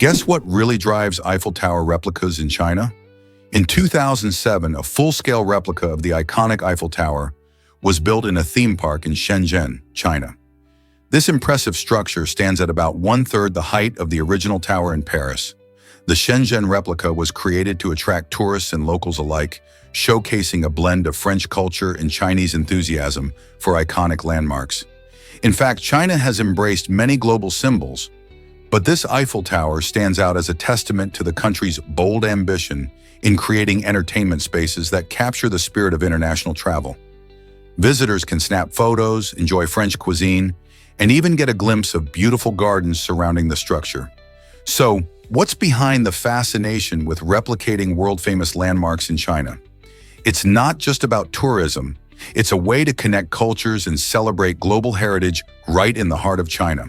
Guess what really drives Eiffel Tower replicas in China? In 2007, a full-scale replica of the iconic Eiffel Tower was built in a theme park in Shenzhen, China. This impressive structure stands at about one-third the height of the original tower in Paris. The Shenzhen replica was created to attract tourists and locals alike, showcasing a blend of French culture and Chinese enthusiasm for iconic landmarks. In fact, China has embraced many global symbols, but this Eiffel Tower stands out as a testament to the country's bold ambition in creating entertainment spaces that capture the spirit of international travel. Visitors can snap photos, enjoy French cuisine, and even get a glimpse of beautiful gardens surrounding the structure. So, what's behind the fascination with replicating world-famous landmarks in China? It's not just about tourism. It's a way to connect cultures and celebrate global heritage right in the heart of China.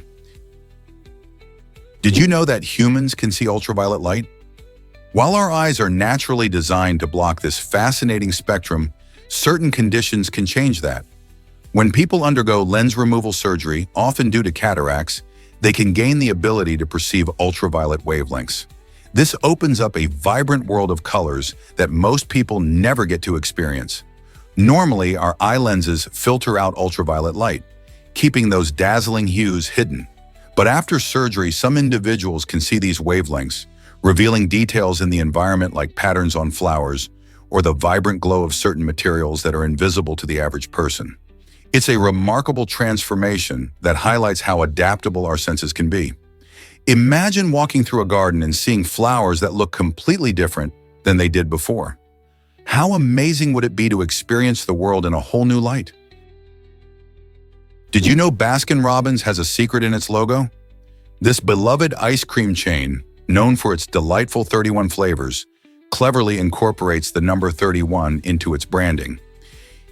Did you know that humans can see ultraviolet light? While our eyes are naturally designed to block this fascinating spectrum, certain conditions can change that. When people undergo lens removal surgery, often due to cataracts, they can gain the ability to perceive ultraviolet wavelengths. This opens up a vibrant world of colors that most people never get to experience. Normally, our eye lenses filter out ultraviolet light, keeping those dazzling hues hidden. But after surgery, some individuals can see these wavelengths, revealing details in the environment like patterns on flowers or the vibrant glow of certain materials that are invisible to the average person. It's a remarkable transformation that highlights how adaptable our senses can be. Imagine walking through a garden and seeing flowers that look completely different than they did before. How amazing would it be to experience the world in a whole new light? Did you know Baskin-Robbins has a secret in its logo? This beloved ice cream chain, known for its delightful 31 flavors, cleverly incorporates the number 31 into its branding.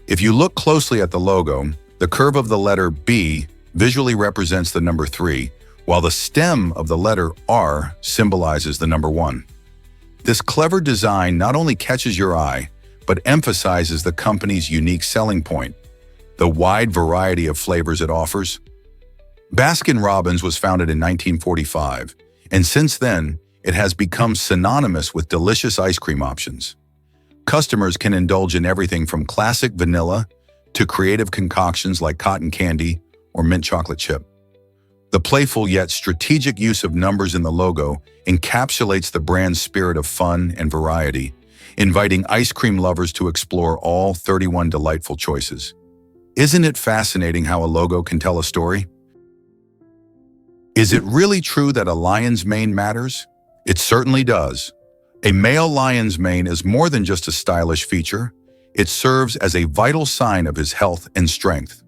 If you look closely at the logo, the curve of the letter B visually represents the number 3, while the stem of the letter R symbolizes the number 1. This clever design not only catches your eye, but emphasizes the company's unique selling point, the wide variety of flavors it offers. Baskin-Robbins was founded in 1945, and since then, it has become synonymous with delicious ice cream options. Customers can indulge in everything from classic vanilla to creative concoctions like cotton candy or mint chocolate chip. The playful yet strategic use of numbers in the logo encapsulates the brand's spirit of fun and variety, inviting ice cream lovers to explore all 31 delightful choices. Isn't it fascinating how a logo can tell a story? Is it really true that a lion's mane matters? It certainly does. A male lion's mane is more than just a stylish feature. It serves as a vital sign of his health and strength.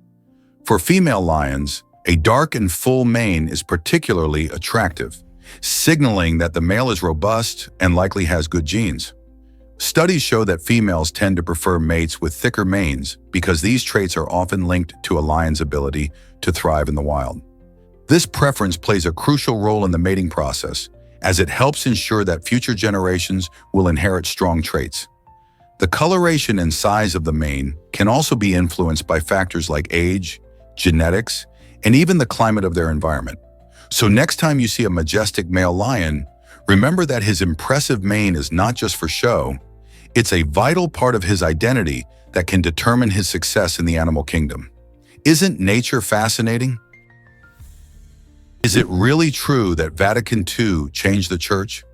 For female lions, a dark and full mane is particularly attractive, signaling that the male is robust and likely has good genes. Studies show that females tend to prefer mates with thicker manes because these traits are often linked to a lion's ability to thrive in the wild. This preference plays a crucial role in the mating process, as it helps ensure that future generations will inherit strong traits. The coloration and size of the mane can also be influenced by factors like age, genetics, and even the climate of their environment. So next time you see a majestic male lion, remember that his impressive mane is not just for show. It's a vital part of his identity that can determine his success in the animal kingdom. Isn't nature fascinating? Is it really true that Vatican II changed the Church?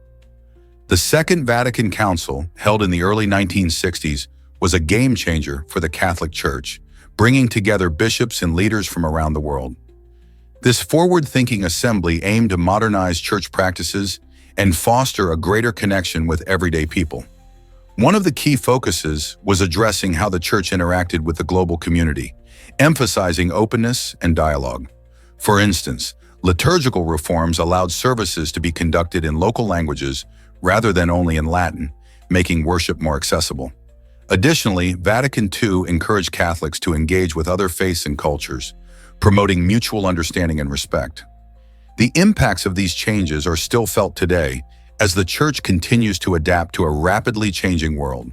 The Second Vatican Council, held in the early 1960s, was a game changer for the Catholic Church, bringing together bishops and leaders from around the world. This forward-thinking assembly aimed to modernize church practices and foster a greater connection with everyday people. One of the key focuses was addressing how the church interacted with the global community, emphasizing openness and dialogue. For instance, liturgical reforms allowed services to be conducted in local languages rather than only in Latin, making worship more accessible. Additionally, Vatican II encouraged Catholics to engage with other faiths and cultures, promoting mutual understanding and respect. The impacts of these changes are still felt today as the Church continues to adapt to a rapidly changing world.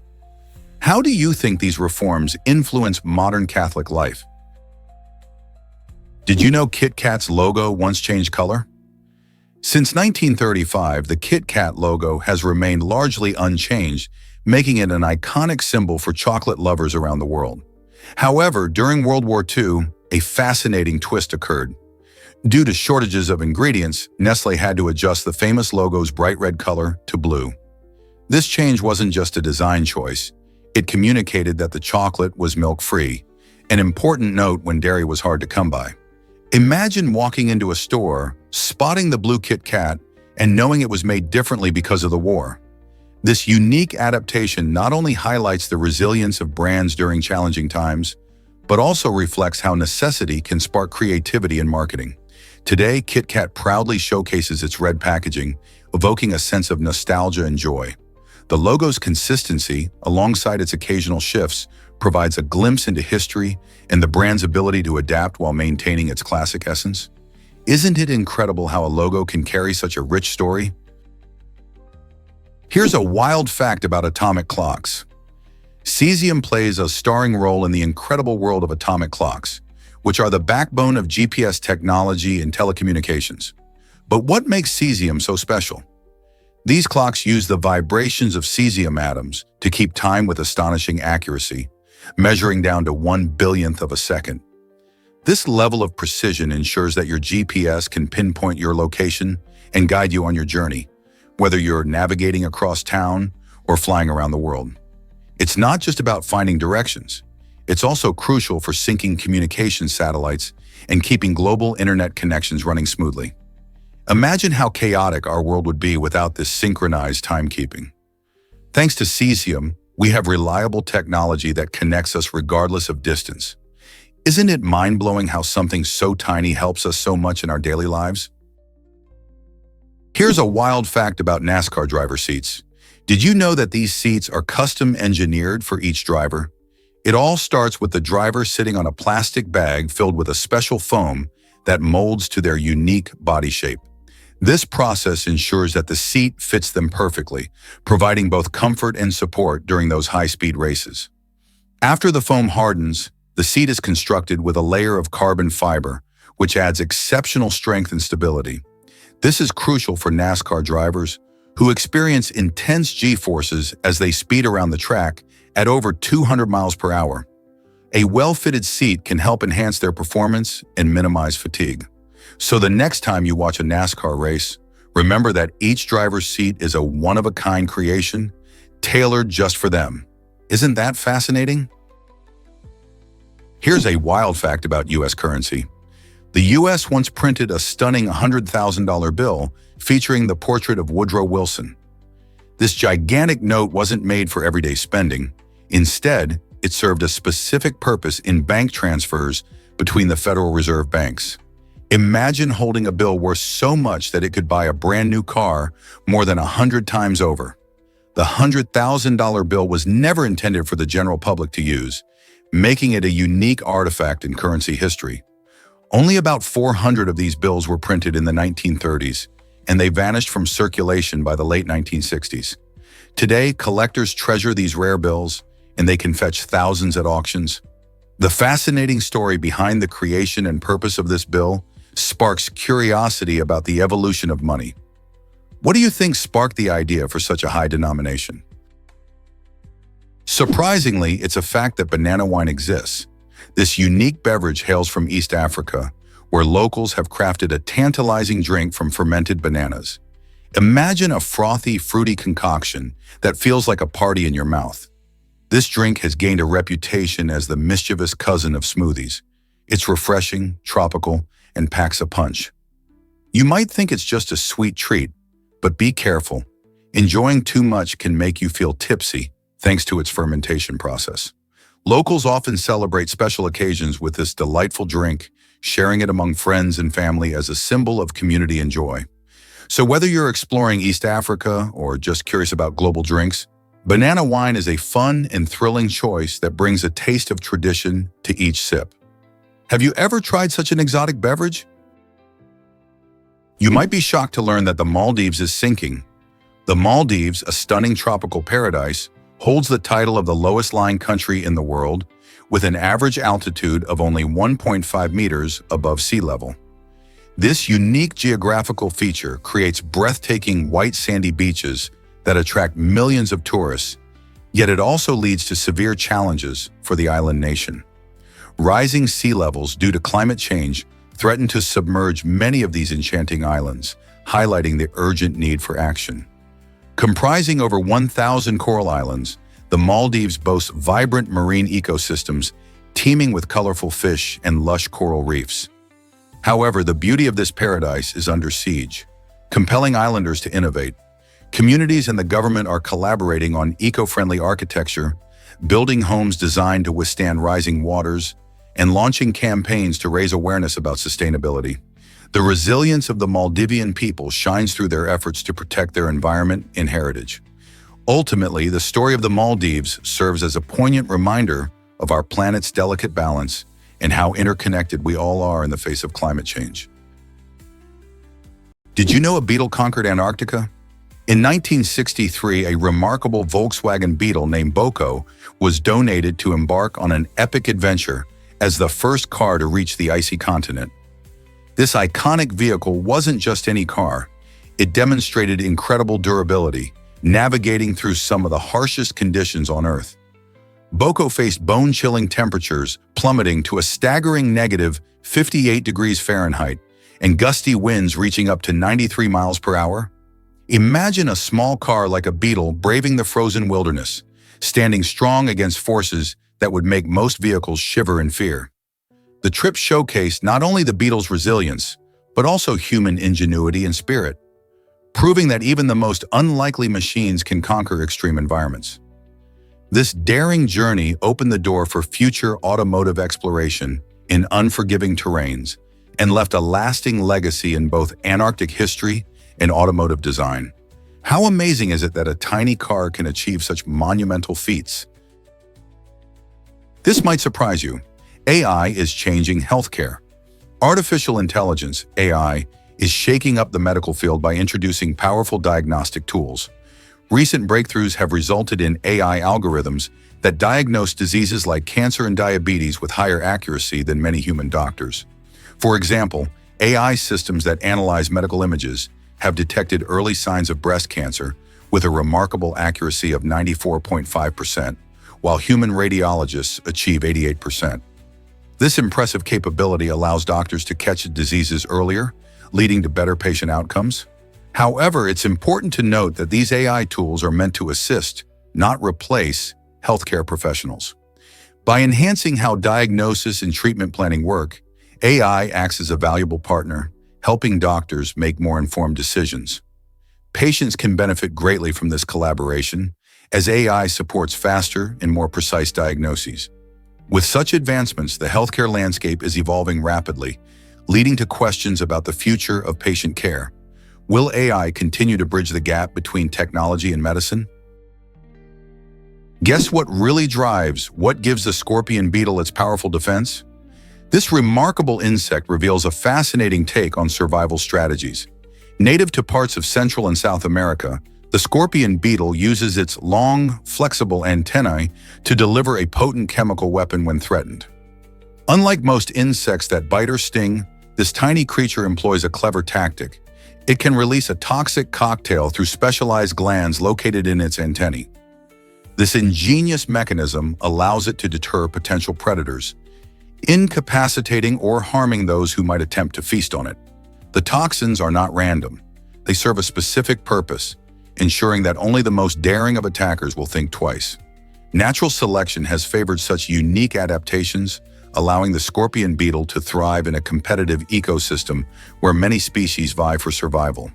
How do you think these reforms influence modern Catholic life? Did you know Kit Kat's logo once changed color? Since 1935, the Kit Kat logo has remained largely unchanged, making it an iconic symbol for chocolate lovers around the world. However, during World War II, a fascinating twist occurred. Due to shortages of ingredients, Nestle had to adjust the famous logo's bright red color to blue. This change wasn't just a design choice. It communicated that the chocolate was milk-free, an important note when dairy was hard to come by. Imagine walking into a store, spotting the blue Kit Kat, and knowing it was made differently because of the war. This unique adaptation not only highlights the resilience of brands during challenging times, but also reflects how necessity can spark creativity in marketing. Today, Kit Kat proudly showcases its red packaging, evoking a sense of nostalgia and joy. The logo's consistency, alongside its occasional shifts, provides a glimpse into history and the brand's ability to adapt while maintaining its classic essence. Isn't it incredible how a logo can carry such a rich story? Here's a wild fact about atomic clocks. Cesium plays a starring role in the incredible world of atomic clocks, which are the backbone of GPS technology and telecommunications. But what makes cesium so special? These clocks use the vibrations of cesium atoms to keep time with astonishing accuracy, measuring down to 1/1,000,000th of a second. This level of precision ensures that your GPS can pinpoint your location and guide you on your journey, whether you're navigating across town or flying around the world. It's not just about finding directions. It's also crucial for syncing communication satellites and keeping global internet connections running smoothly. Imagine how chaotic our world would be without this synchronized timekeeping. Thanks to cesium, we have reliable technology that connects us regardless of distance. Isn't it mind-blowing how something so tiny helps us so much in our daily lives? Here's a wild fact about NASCAR driver seats. Did you know that these seats are custom engineered for each driver? It all starts with the driver sitting on a plastic bag filled with a special foam that molds to their unique body shape. This process ensures that the seat fits them perfectly, providing both comfort and support during those high-speed races. After the foam hardens, the seat is constructed with a layer of carbon fiber, which adds exceptional strength and stability. This is crucial for NASCAR drivers who experience intense G-forces as they speed around the track at over 200 miles per hour. A well-fitted seat can help enhance their performance and minimize fatigue. So the next time you watch a NASCAR race, remember that each driver's seat is a one-of-a-kind creation, tailored just for them. Isn't that fascinating? Here's a wild fact about U.S. currency. The U.S. once printed a stunning $100,000 bill featuring the portrait of Woodrow Wilson. This gigantic note wasn't made for everyday spending. Instead, it served a specific purpose in bank transfers between the Federal Reserve banks. Imagine holding a bill worth so much that it could buy a brand new car more than 100 times over. The $100,000 bill was never intended for the general public to use, making it a unique artifact in currency history. Only about 400 of these bills were printed in the 1930s, and they vanished from circulation by the late 1960s. Today, collectors treasure these rare bills, and they can fetch thousands at auctions. The fascinating story behind the creation and purpose of this bill sparks curiosity about the evolution of money. What do you think sparked the idea for such a high denomination? Surprisingly, it's a fact that banana wine exists. This unique beverage hails from East Africa, where locals have crafted a tantalizing drink from fermented bananas. Imagine a frothy, fruity concoction that feels like a party in your mouth. This drink has gained a reputation as the mischievous cousin of smoothies. It's refreshing, tropical, and packs a punch. You might think it's just a sweet treat, but be careful. Enjoying too much can make you feel tipsy, thanks to its fermentation process. Locals often celebrate special occasions with this delightful drink, sharing it among friends and family as a symbol of community and joy. So whether you're exploring East Africa or just curious about global drinks, banana wine is a fun and thrilling choice that brings a taste of tradition to each sip. Have you ever tried such an exotic beverage? You might be shocked to learn that the Maldives is sinking. The Maldives, a stunning tropical paradise, holds the title of the lowest-lying country in the world, with an average altitude of only 1.5 meters above sea level. This unique geographical feature creates breathtaking white sandy beaches that attract millions of tourists, yet it also leads to severe challenges for the island nation. Rising sea levels due to climate change threaten to submerge many of these enchanting islands, highlighting the urgent need for action. Comprising over 1,000 coral islands, the Maldives boasts vibrant marine ecosystems teeming with colorful fish and lush coral reefs. However, the beauty of this paradise is under siege, compelling islanders to innovate. Communities and the government are collaborating on eco-friendly architecture, building homes designed to withstand rising waters, and launching campaigns to raise awareness about sustainability. The resilience of the Maldivian people shines through their efforts to protect their environment and heritage. Ultimately, the story of the Maldives serves as a poignant reminder of our planet's delicate balance and how interconnected we all are in the face of climate change. Did you know a beetle conquered Antarctica? In 1963, a remarkable Volkswagen Beetle named Boko was donated to embark on an epic adventure as the first car to reach the icy continent. This iconic vehicle wasn't just any car. It demonstrated incredible durability, navigating through some of the harshest conditions on Earth. Boko faced bone-chilling temperatures, plummeting to a staggering negative 58 degrees Fahrenheit, and gusty winds reaching up to 93 miles per hour. Imagine a small car like a Beetle braving the frozen wilderness, standing strong against forces that would make most vehicles shiver in fear. The trip showcased not only the Beetle's resilience, but also human ingenuity and spirit, proving that even the most unlikely machines can conquer extreme environments. This daring journey opened the door for future automotive exploration in unforgiving terrains and left a lasting legacy in both Antarctic history and automotive design. How amazing is it that a tiny car can achieve such monumental feats? This might surprise you. AI is changing healthcare. Artificial intelligence, AI, is shaking up the medical field by introducing powerful diagnostic tools. Recent breakthroughs have resulted in AI algorithms that diagnose diseases like cancer and diabetes with higher accuracy than many human doctors. For example, AI systems that analyze medical images have detected early signs of breast cancer with a remarkable accuracy of 94.5%, while human radiologists achieve 88%. This impressive capability allows doctors to catch diseases earlier, leading to better patient outcomes. However, it's important to note that these AI tools are meant to assist, not replace, healthcare professionals. By enhancing how diagnosis and treatment planning work, AI acts as a valuable partner, helping doctors make more informed decisions. Patients can benefit greatly from this collaboration, as AI supports faster and more precise diagnoses. With such advancements, the healthcare landscape is evolving rapidly, leading to questions about the future of patient care. Will AI continue to bridge the gap between technology and medicine? Guess what really drives what gives the scorpion beetle its powerful defense? This remarkable insect reveals a fascinating take on survival strategies. Native to parts of Central and South America, the scorpion beetle uses its long, flexible antennae to deliver a potent chemical weapon when threatened. Unlike most insects that bite or sting, this tiny creature employs a clever tactic. It can release a toxic cocktail through specialized glands located in its antennae. This ingenious mechanism allows it to deter potential predators, incapacitating or harming those who might attempt to feast on it. The toxins are not random. They serve a specific purpose, ensuring that only the most daring of attackers will think twice. Natural selection has favored such unique adaptations, allowing the scorpion beetle to thrive in a competitive ecosystem where many species vie for survival.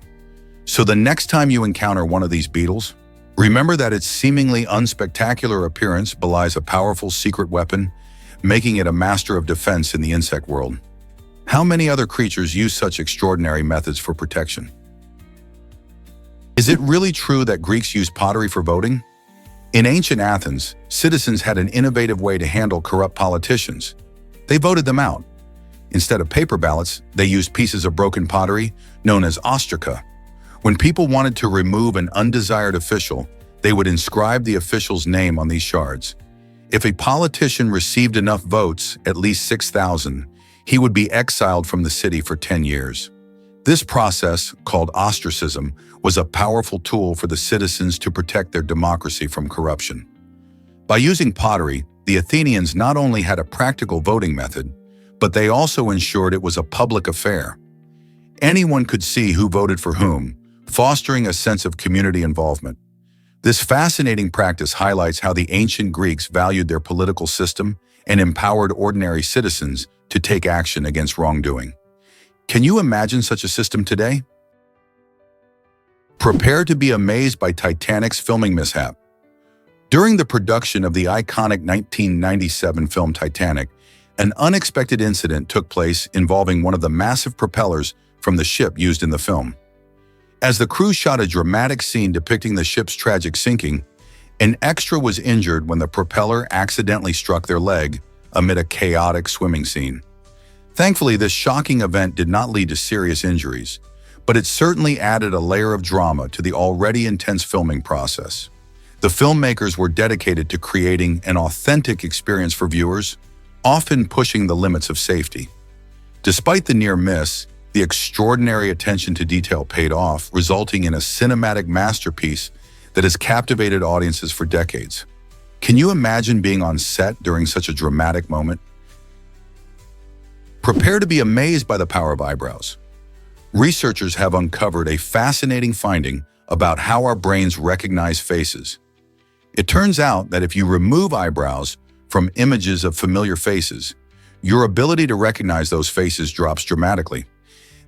So the next time you encounter one of these beetles, remember that its seemingly unspectacular appearance belies a powerful secret weapon, making it a master of defense in the insect world. How many other creatures use such extraordinary methods for protection? Is it really true that Greeks used pottery for voting? In ancient Athens, citizens had an innovative way to handle corrupt politicians. They voted them out. Instead of paper ballots, they used pieces of broken pottery known as ostraca. When people wanted to remove an undesired official, they would inscribe the official's name on these shards. If a politician received enough votes, at least 6,000, he would be exiled from the city for 10 years. This process, called ostracism, was a powerful tool for the citizens to protect their democracy from corruption. By using pottery, the Athenians not only had a practical voting method, but they also ensured it was a public affair. Anyone could see who voted for whom, fostering a sense of community involvement. This fascinating practice highlights how the ancient Greeks valued their political system and empowered ordinary citizens to take action against wrongdoing. Can you imagine such a system today? Prepare to be amazed by Titanic's filming mishap. During the production of the iconic 1997 film Titanic, an unexpected incident took place involving one of the massive propellers from the ship used in the film. As the crew shot a dramatic scene depicting the ship's tragic sinking, an extra was injured when the propeller accidentally struck their leg amid a chaotic swimming scene. Thankfully, this shocking event did not lead to serious injuries, but it certainly added a layer of drama to the already intense filming process. The filmmakers were dedicated to creating an authentic experience for viewers, often pushing the limits of safety. Despite the near miss, the extraordinary attention to detail paid off, resulting in a cinematic masterpiece that has captivated audiences for decades. Can you imagine being on set during such a dramatic moment? Prepare to be amazed by the power of eyebrows. Researchers have uncovered a fascinating finding about how our brains recognize faces. It turns out that if you remove eyebrows from images of familiar faces, your ability to recognize those faces drops dramatically.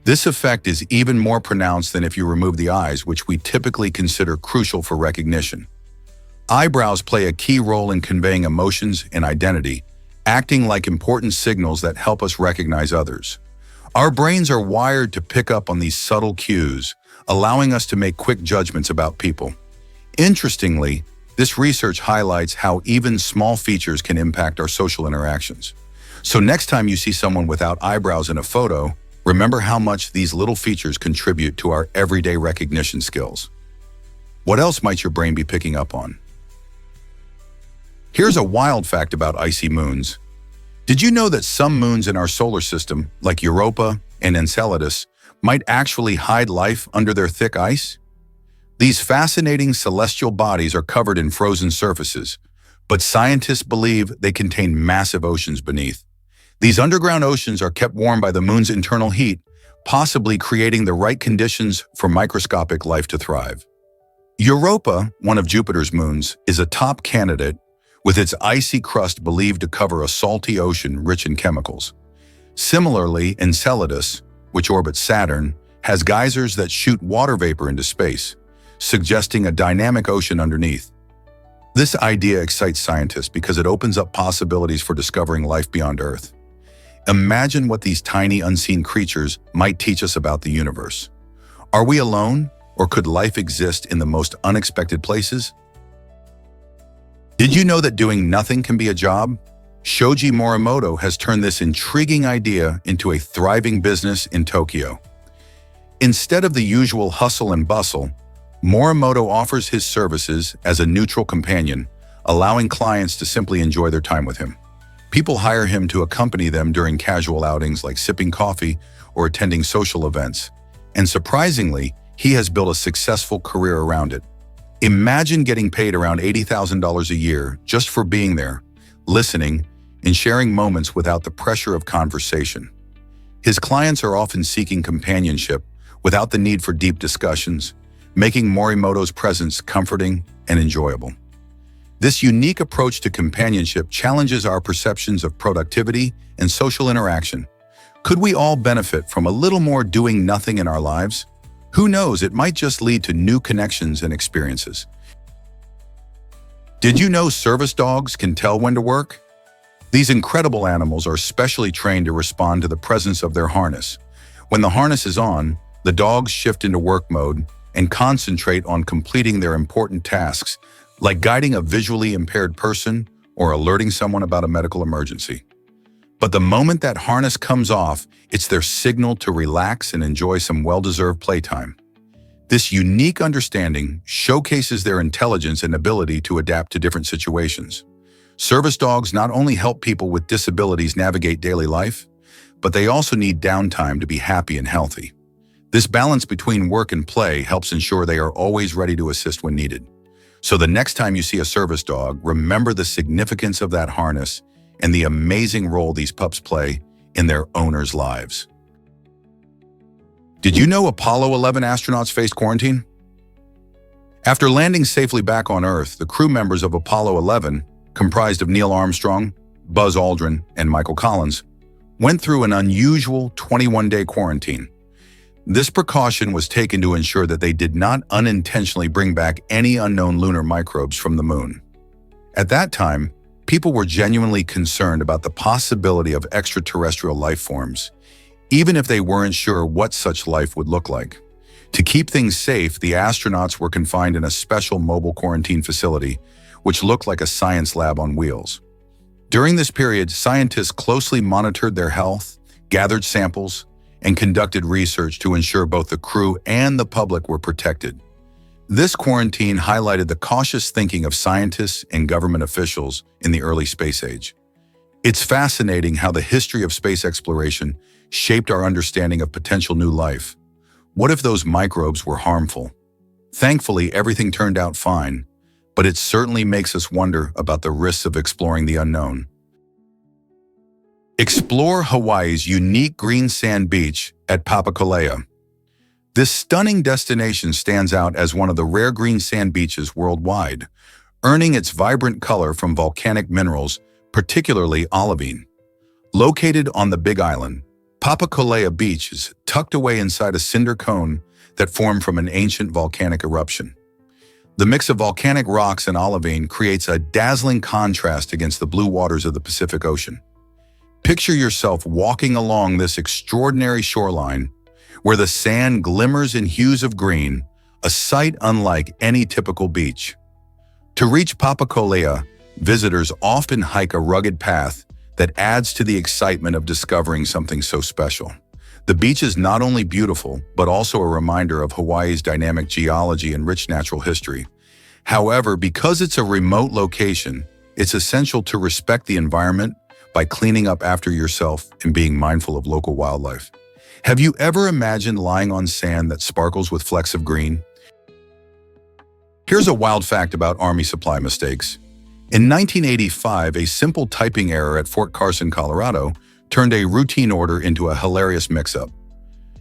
This effect is even more pronounced than if you remove the eyes, which we typically consider crucial for recognition. Eyebrows play a key role in conveying emotions and identity, acting like important signals that help us recognize others. Our brains are wired to pick up on these subtle cues, allowing us to make quick judgments about people. Interestingly, this research highlights how even small features can impact our social interactions. So next time you see someone without eyebrows in a photo, remember how much these little features contribute to our everyday recognition skills. What else might your brain be picking up on? Here's a wild fact about icy moons. Did you know that some moons in our solar system, like Europa and Enceladus, might actually hide life under their thick ice? These fascinating celestial bodies are covered in frozen surfaces, but scientists believe they contain massive oceans beneath. These underground oceans are kept warm by the moon's internal heat, possibly creating the right conditions for microscopic life to thrive. Europa, one of Jupiter's moons, is a top candidate, with its icy crust believed to cover a salty ocean rich in chemicals. Similarly, Enceladus, which orbits Saturn, has geysers that shoot water vapor into space, suggesting a dynamic ocean underneath. This idea excites scientists because it opens up possibilities for discovering life beyond Earth. Imagine what these tiny, unseen creatures might teach us about the universe. Are we alone, or could life exist in the most unexpected places? Did you know that doing nothing can be a job? Shoji Morimoto has turned this intriguing idea into a thriving business in Tokyo. Instead of the usual hustle and bustle, Morimoto offers his services as a neutral companion, allowing clients to simply enjoy their time with him. People hire him to accompany them during casual outings like sipping coffee or attending social events, and surprisingly, he has built a successful career around it. Imagine getting paid around $80,000 a year just for being there, listening, and sharing moments without the pressure of conversation. His clients are often seeking companionship without the need for deep discussions, making Morimoto's presence comforting and enjoyable. This unique approach to companionship challenges our perceptions of productivity and social interaction. Could we all benefit from a little more doing nothing in our lives? Who knows, it might just lead to new connections and experiences. Did you know service dogs can tell when to work? These incredible animals are specially trained to respond to the presence of their harness. When the harness is on, the dogs shift into work mode and concentrate on completing their important tasks, like guiding a visually impaired person or alerting someone about a medical emergency. But the moment that harness comes off, it's their signal to relax and enjoy some well-deserved playtime. This unique understanding showcases their intelligence and ability to adapt to different situations. Service dogs not only help people with disabilities navigate daily life, but they also need downtime to be happy and healthy. This balance between work and play helps ensure they are always ready to assist when needed. So the next time you see a service dog, remember the significance of that harness and the amazing role these pups play in their owners' lives. Did you know Apollo 11 astronauts faced quarantine? After landing safely back on Earth, the crew members of Apollo 11, comprised of Neil Armstrong, Buzz Aldrin, and Michael Collins, went through an unusual 21-day quarantine. This precaution was taken to ensure that they did not unintentionally bring back any unknown lunar microbes from the moon. At that time, people were genuinely concerned about the possibility of extraterrestrial life forms, even if they weren't sure what such life would look like. To keep things safe, the astronauts were confined in a special mobile quarantine facility, which looked like a science lab on wheels. During this period, scientists closely monitored their health, gathered samples, and conducted research to ensure both the crew and the public were protected. This quarantine highlighted the cautious thinking of scientists and government officials in the early space age. It's fascinating how the history of space exploration shaped our understanding of potential new life. What if those microbes were harmful? Thankfully, everything turned out fine, but it certainly makes us wonder about the risks of exploring the unknown. Explore Hawaii's unique green sand beach at Papakolea. This stunning destination stands out as one of the rare green sand beaches worldwide, earning its vibrant color from volcanic minerals, particularly olivine. Located on the Big Island, Papakolea Beach is tucked away inside a cinder cone that formed from an ancient volcanic eruption. The mix of volcanic rocks and olivine creates a dazzling contrast against the blue waters of the Pacific Ocean. Picture yourself walking along this extraordinary shoreline where the sand glimmers in hues of green, a sight unlike any typical beach. To reach Papakolea, visitors often hike a rugged path that adds to the excitement of discovering something so special. The beach is not only beautiful, but also a reminder of Hawaii's dynamic geology and rich natural history. However, because it's a remote location, it's essential to respect the environment by cleaning up after yourself and being mindful of local wildlife. Have you ever imagined lying on sand that sparkles with flecks of green? Here's a wild fact about Army supply mistakes. In 1985, a simple typing error at Fort Carson, Colorado, turned a routine order into a hilarious mix-up.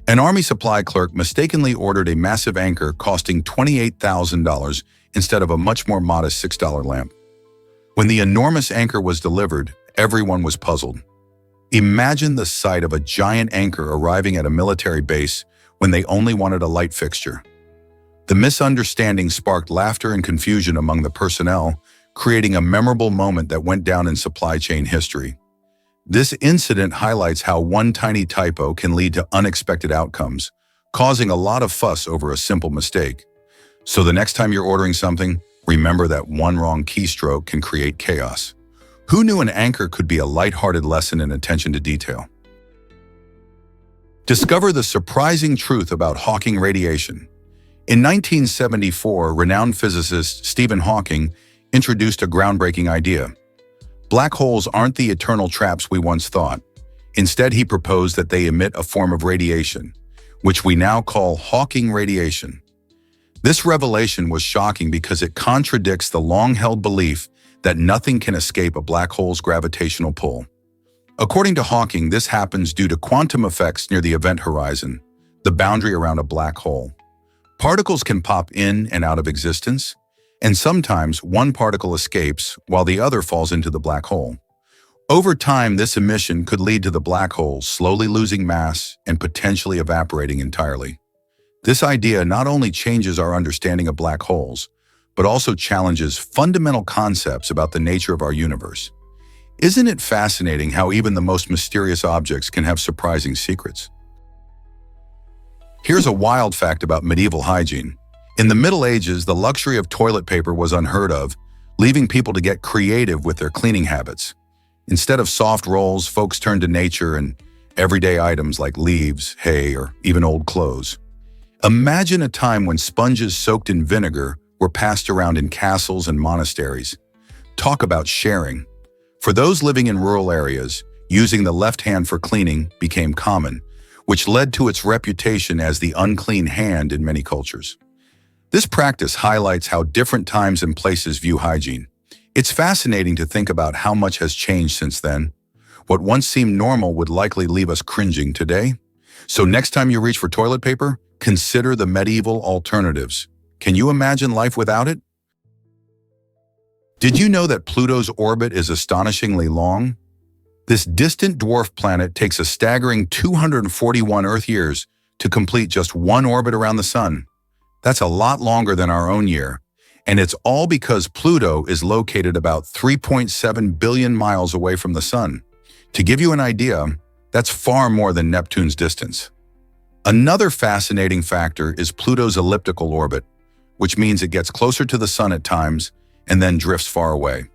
An Army supply clerk mistakenly ordered a massive anchor costing $28,000 instead of a much more modest $6 lamp. When the enormous anchor was delivered, everyone was puzzled. Imagine the sight of a giant anchor arriving at a military base when they only wanted a light fixture. The misunderstanding sparked laughter and confusion among the personnel, creating a memorable moment that went down in supply chain history. This incident highlights how one tiny typo can lead to unexpected outcomes, causing a lot of fuss over a simple mistake. So the next time you're ordering something, remember that one wrong keystroke can create chaos. Who knew an anchor could be a lighthearted lesson in attention to detail? Discover the surprising truth about Hawking radiation. In 1974, renowned physicist Stephen Hawking introduced a groundbreaking idea. Black holes aren't the eternal traps we once thought. Instead, he proposed that they emit a form of radiation, which we now call Hawking radiation. This revelation was shocking because it contradicts the long-held belief that nothing can escape a black hole's gravitational pull. According to Hawking, this happens due to quantum effects near the event horizon, the boundary around a black hole. Particles can pop in and out of existence, and sometimes one particle escapes while the other falls into the black hole. Over time, this emission could lead to the black hole slowly losing mass and potentially evaporating entirely. This idea not only changes our understanding of black holes, but also challenges fundamental concepts about the nature of our universe. Isn't it fascinating how even the most mysterious objects can have surprising secrets? Here's a wild fact about medieval hygiene. In the Middle Ages, the luxury of toilet paper was unheard of, leaving people to get creative with their cleaning habits. Instead of soft rolls, folks turned to nature and everyday items like leaves, hay, or even old clothes. Imagine a time when sponges soaked in vinegar were passed around in castles and monasteries. Talk about sharing. For those living in rural areas, Using the left hand for cleaning became common, which led to its reputation as the unclean hand in many cultures. This practice highlights how different times and places view hygiene. It's fascinating to think about how much has changed since then. What once seemed normal would likely leave us cringing today. So next time you reach for toilet paper, consider the medieval alternatives. Can you imagine life without it? Did you know that Pluto's orbit is astonishingly long? This distant dwarf planet takes a staggering 241 Earth years to complete just one orbit around the Sun. That's a lot longer than our own year, and it's all because Pluto is located about 3.7 billion miles away from the Sun. To give you an idea, that's far more than Neptune's distance. Another fascinating factor is Pluto's elliptical orbit, which means it gets closer to the Sun at times and then drifts far away.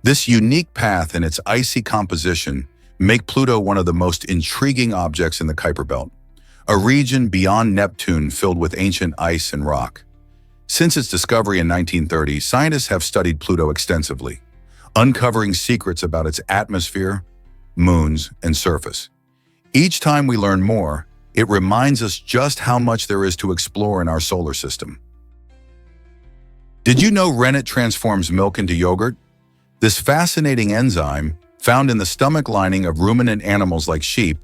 This unique path and its icy composition make Pluto one of the most intriguing objects in the Kuiper Belt, a region beyond Neptune filled with ancient ice and rock. Since its discovery in 1930, scientists have studied Pluto extensively, uncovering secrets about its atmosphere, moons, and surface. Each time we learn more, it reminds us just how much there is to explore in our solar system. Did you know rennet transforms milk into yogurt? This fascinating enzyme, found in the stomach lining of ruminant animals like sheep,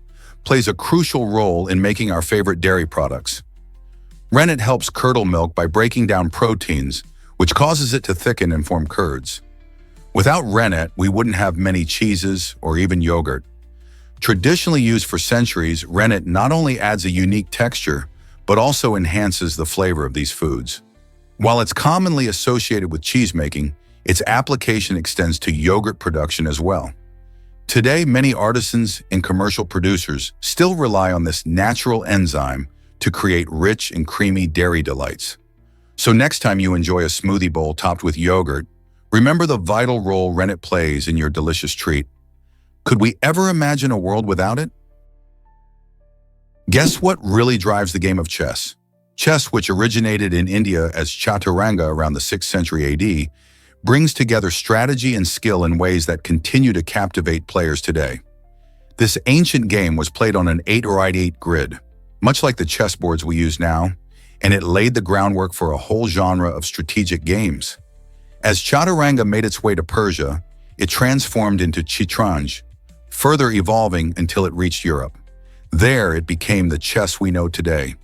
plays a crucial role in making our favorite dairy products. Rennet helps curdle milk by breaking down proteins, which causes it to thicken and form curds. Without rennet, we wouldn't have many cheeses or even yogurt. Traditionally used for centuries, rennet not only adds a unique texture, but also enhances the flavor of these foods. While it's commonly associated with cheesemaking, its application extends to yogurt production as well. Today, many artisans and commercial producers still rely on this natural enzyme to create rich and creamy dairy delights. So next time you enjoy a smoothie bowl topped with yogurt, remember the vital role rennet plays in your delicious treat. Could we ever imagine a world without it? Guess what really drives the game of chess? Chess, which originated in India as chaturanga around the 6th century AD, brings together strategy and skill in ways that continue to captivate players today. This ancient game was played on an 8x8 grid, much like the chessboards we use now, and it laid the groundwork for a whole genre of strategic games. As chaturanga made its way to Persia, it transformed into shatranj, further evolving until it reached Europe. There, it became the chess we know today.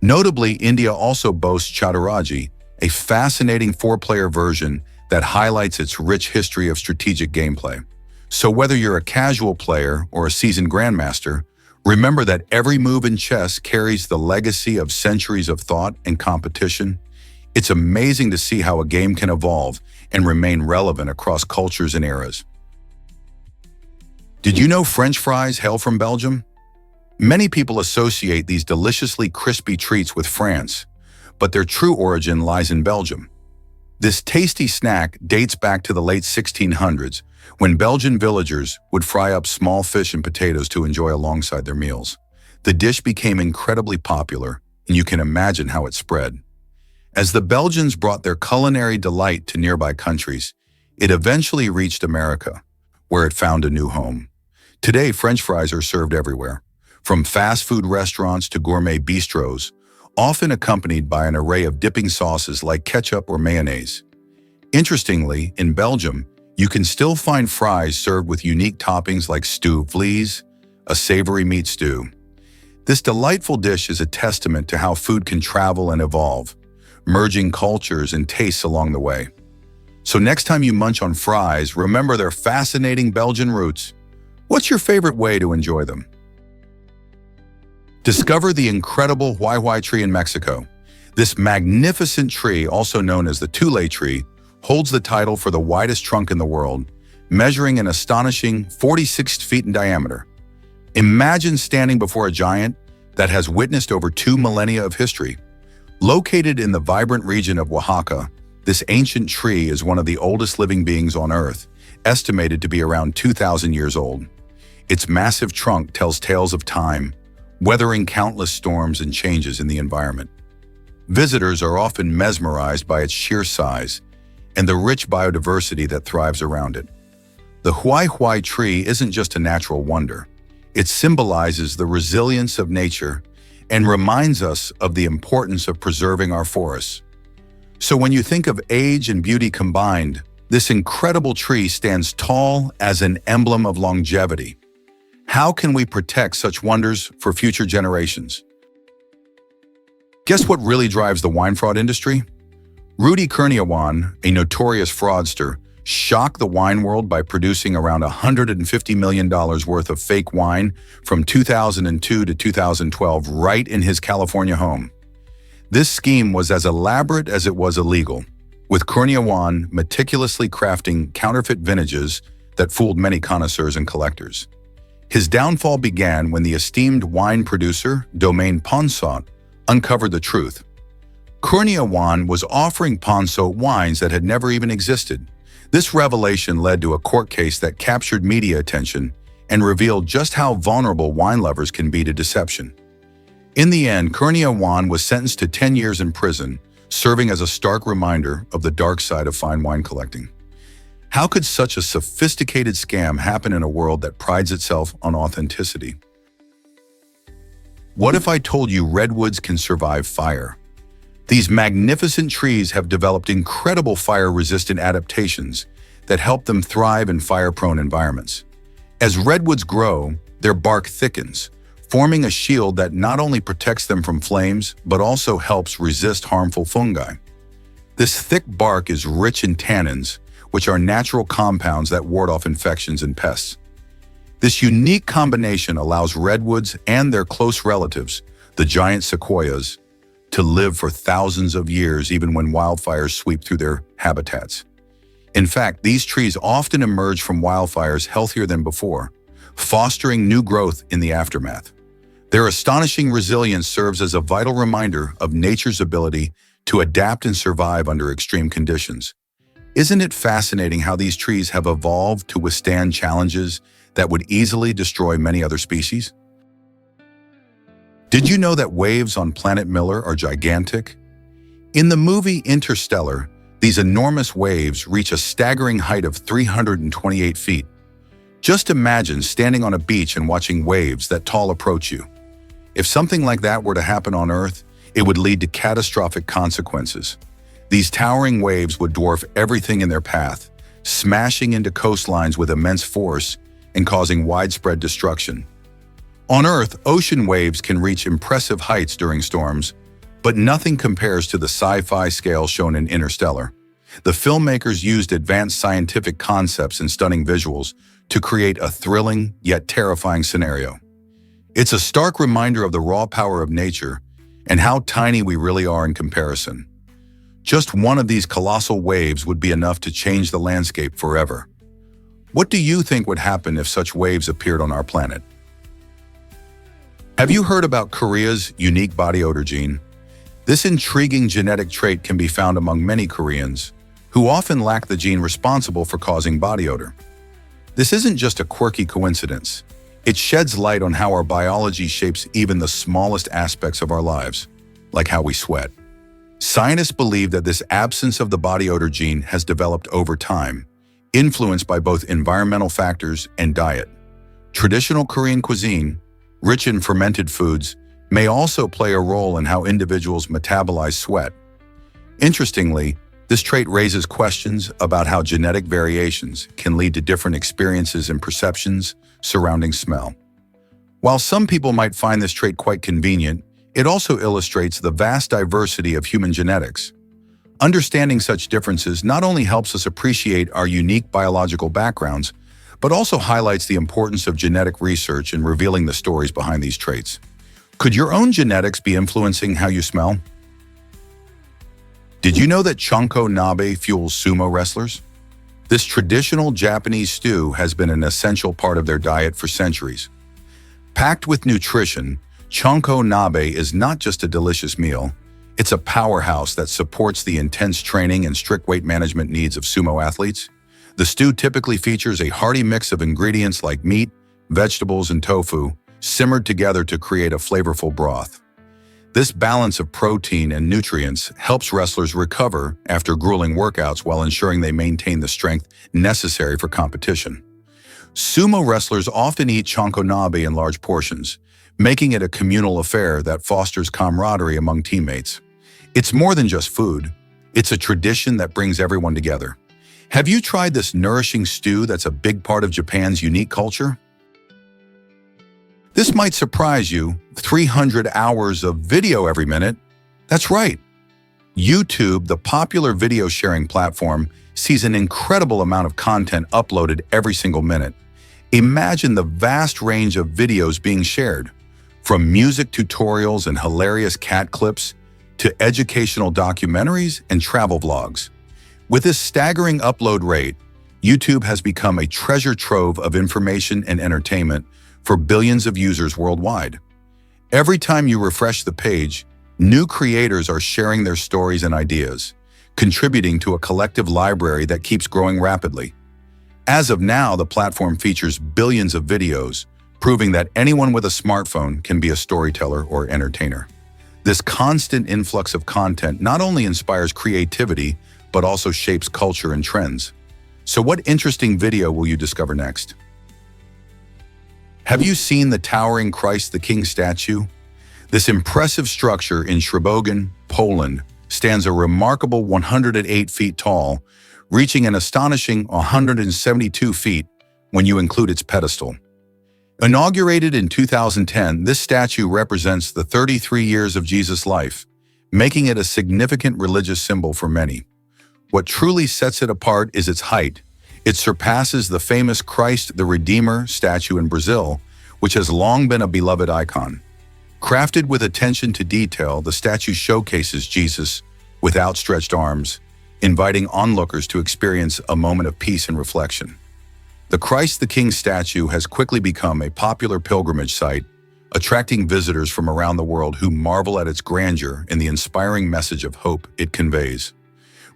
Notably, India also boasts chaturajji, a fascinating four-player version that highlights its rich history of strategic gameplay. So whether you're a casual player or a seasoned grandmaster, remember that every move in chess carries the legacy of centuries of thought and competition. It's amazing to see how a game can evolve and remain relevant across cultures and eras. Did you know French fries hail from Belgium? Many people associate these deliciously crispy treats with France, but their true origin lies in Belgium. This tasty snack dates back to the late 1600s, when Belgian villagers would fry up small fish and potatoes to enjoy alongside their meals. The dish became incredibly popular, and you can imagine how it spread. As the Belgians brought their culinary delight to nearby countries, it eventually reached America, where it found a new home. Today, French fries are served everywhere, from fast food restaurants to gourmet bistros, often accompanied by an array of dipping sauces like ketchup or mayonnaise. Interestingly, in Belgium, you can still find fries served with unique toppings like stew vlees, a savory meat stew. This delightful dish is a testament to how food can travel and evolve, merging cultures and tastes along the way. So next time you munch on fries, remember their fascinating Belgian roots. What's your favorite way to enjoy them? Discover the incredible huayhuay tree in Mexico. This magnificent tree, also known as the Tule tree, holds the title for the widest trunk in the world, measuring an astonishing 46 feet in diameter. Imagine standing before a giant that has witnessed over 2 millennia of history. Located in the vibrant region of Oaxaca, this ancient tree is one of the oldest living beings on Earth, estimated to be around 2,000 years old. Its massive trunk tells tales of time, weathering countless storms and changes in the environment. Visitors are often mesmerized by its sheer size and the rich biodiversity that thrives around it. The huai tree isn't just a natural wonder. It symbolizes the resilience of nature and reminds us of the importance of preserving our forests. So when you think of age and beauty combined, this incredible tree stands tall as an emblem of longevity. How can we protect such wonders for future generations? Guess what really drives the wine fraud industry? Rudy Kurniawan, a notorious fraudster, shocked the wine world by producing around $150 million worth of fake wine from 2002 to 2012 right in his California home. This scheme was as elaborate as it was illegal, with Kurniawan meticulously crafting counterfeit vintages that fooled many connoisseurs and collectors. His downfall began when the esteemed wine producer, Domaine Ponsot, uncovered the truth. Kurniawan was offering Ponsot wines that had never even existed. This revelation led to a court case that captured media attention and revealed just how vulnerable wine lovers can be to deception. In the end, Kurniawan was sentenced to 10 years in prison, serving as a stark reminder of the dark side of fine wine collecting. How could such a sophisticated scam happen in a world that prides itself on authenticity? What if I told you redwoods can survive fire? These magnificent trees have developed incredible fire-resistant adaptations that help them thrive in fire-prone environments. As redwoods grow, their bark thickens, forming a shield that not only protects them from flames, but also helps resist harmful fungi. This thick bark is rich in tannins, which are natural compounds that ward off infections and pests. This unique combination allows redwoods and their close relatives, the giant sequoias, to live for thousands of years even when wildfires sweep through their habitats. In fact, these trees often emerge from wildfires healthier than before, fostering new growth in the aftermath. Their astonishing resilience serves as a vital reminder of nature's ability to adapt and survive under extreme conditions. Isn't it fascinating how these trees have evolved to withstand challenges that would easily destroy many other species? Did you know that waves on Planet Miller are gigantic? In the movie Interstellar, these enormous waves reach a staggering height of 328 feet. Just imagine standing on a beach and watching waves that tall approach you. If something like that were to happen on Earth, it would lead to catastrophic consequences. These towering waves would dwarf everything in their path, smashing into coastlines with immense force and causing widespread destruction. On Earth, ocean waves can reach impressive heights during storms, but nothing compares to the sci-fi scale shown in Interstellar. The filmmakers used advanced scientific concepts and stunning visuals to create a thrilling yet terrifying scenario. It's a stark reminder of the raw power of nature and how tiny we really are in comparison. Just one of these colossal waves would be enough to change the landscape forever. What do you think would happen if such waves appeared on our planet? Have you heard about Korea's unique body odor gene? This intriguing genetic trait can be found among many Koreans, who often lack the gene responsible for causing body odor. This isn't just a quirky coincidence. It sheds light on how our biology shapes even the smallest aspects of our lives, like how we sweat. Scientists believe that this absence of the body odor gene has developed over time, influenced by both environmental factors and diet. Traditional Korean cuisine, rich in fermented foods, may also play a role in how individuals metabolize sweat. Interestingly, this trait raises questions about how genetic variations can lead to different experiences and perceptions surrounding smell. While some people might find this trait quite convenient, it also illustrates the vast diversity of human genetics. Understanding such differences not only helps us appreciate our unique biological backgrounds, but also highlights the importance of genetic research in revealing the stories behind these traits. Could your own genetics be influencing how you smell? Did you know that chonko nabe fuels sumo wrestlers? This traditional Japanese stew has been an essential part of their diet for centuries. Packed with nutrition, chonko nabe is not just a delicious meal, it's a powerhouse that supports the intense training and strict weight management needs of sumo athletes. The stew typically features a hearty mix of ingredients like meat, vegetables, and tofu, simmered together to create a flavorful broth. This balance of protein and nutrients helps wrestlers recover after grueling workouts while ensuring they maintain the strength necessary for competition. Sumo wrestlers often eat chankonabe in large portions, making it a communal affair that fosters camaraderie among teammates. It's more than just food. It's a tradition that brings everyone together. Have you tried this nourishing stew that's a big part of Japan's unique culture? This might surprise you, 300 hours of video every minute. That's right. YouTube, the popular video sharing platform, sees an incredible amount of content uploaded every single minute. Imagine the vast range of videos being shared, from music tutorials and hilarious cat clips to educational documentaries and travel vlogs. With this staggering upload rate, YouTube has become a treasure trove of information and entertainment for billions of users worldwide. Every time you refresh the page, new creators are sharing their stories and ideas, contributing to a collective library that keeps growing rapidly. As of now, the platform features billions of videos, proving that anyone with a smartphone can be a storyteller or entertainer. This constant influx of content not only inspires creativity, but also shapes culture and trends. So what interesting video will you discover next? Have you seen the towering Christ the King statue? This impressive structure in Shebogen, Poland, stands a remarkable 108 feet tall, reaching an astonishing 172 feet when you include its pedestal. Inaugurated in 2010, this statue represents the 33 years of Jesus' life, making it a significant religious symbol for many. What truly sets it apart is its height. It surpasses the famous Christ the Redeemer statue in Brazil, which has long been a beloved icon. Crafted with attention to detail, the statue showcases Jesus with outstretched arms, inviting onlookers to experience a moment of peace and reflection. The Christ the King statue has quickly become a popular pilgrimage site, attracting visitors from around the world who marvel at its grandeur and the inspiring message of hope it conveys.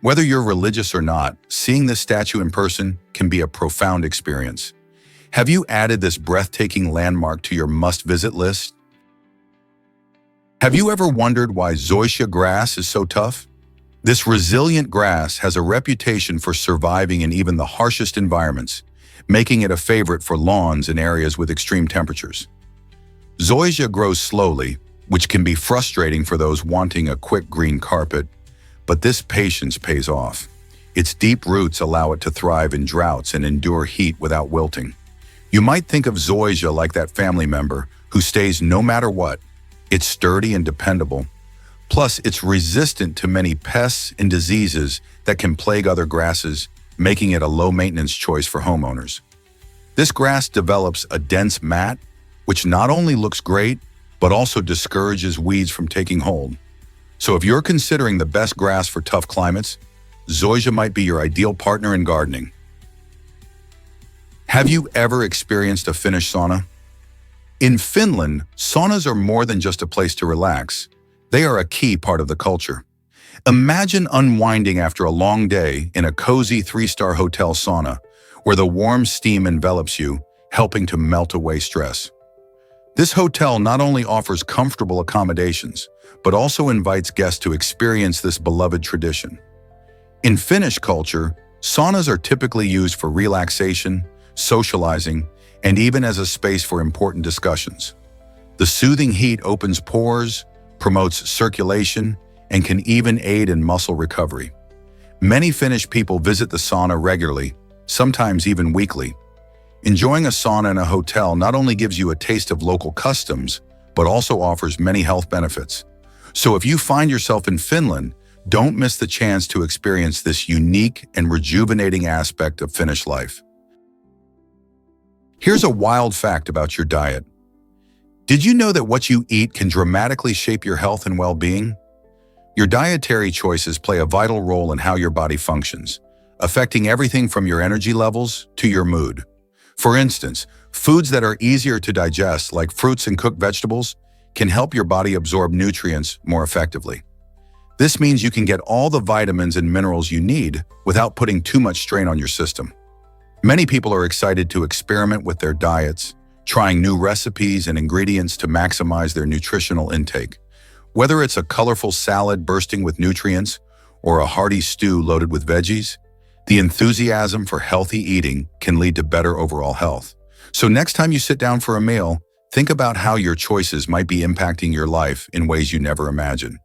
Whether you're religious or not, seeing this statue in person can be a profound experience. Have you added this breathtaking landmark to your must-visit list? Have you ever wondered why zoysia grass is so tough? This resilient grass has a reputation for surviving in even the harshest environments, making it a favorite for lawns in areas with extreme temperatures. Zoysia grows slowly, which can be frustrating for those wanting a quick green carpet, but this patience pays off. Its deep roots allow it to thrive in droughts and endure heat without wilting. You might think of zoysia like that family member who stays no matter what. It's sturdy and dependable. Plus, it's resistant to many pests and diseases that can plague other grasses, making it a low-maintenance choice for homeowners. This grass develops a dense mat, which not only looks great, but also discourages weeds from taking hold. So if you're considering the best grass for tough climates, zoysia might be your ideal partner in gardening. Have you ever experienced a Finnish sauna? In Finland, saunas are more than just a place to relax. They are a key part of the culture. Imagine unwinding after a long day in a cozy 3-star hotel sauna, where the warm steam envelops you, helping to melt away stress. This hotel not only offers comfortable accommodations, but also invites guests to experience this beloved tradition. In Finnish culture, saunas are typically used for relaxation, socializing, and even as a space for important discussions. The soothing heat opens pores, promotes circulation, and can even aid in muscle recovery. Many Finnish people visit the sauna regularly, sometimes even weekly. Enjoying a sauna in a hotel not only gives you a taste of local customs, but also offers many health benefits. So if you find yourself in Finland, don't miss the chance to experience this unique and rejuvenating aspect of Finnish life. Here's a wild fact about your diet. Did you know that what you eat can dramatically shape your health and well-being? Your dietary choices play a vital role in how your body functions, affecting everything from your energy levels to your mood. For instance, foods that are easier to digest, like fruits and cooked vegetables, can help your body absorb nutrients more effectively. This means you can get all the vitamins and minerals you need without putting too much strain on your system. Many people are excited to experiment with their diets, trying new recipes and ingredients to maximize their nutritional intake. Whether it's a colorful salad bursting with nutrients or a hearty stew loaded with veggies, The enthusiasm for healthy eating can lead to better overall health. So next time you sit down for a meal, think about how your choices might be impacting your life in ways you never imagined.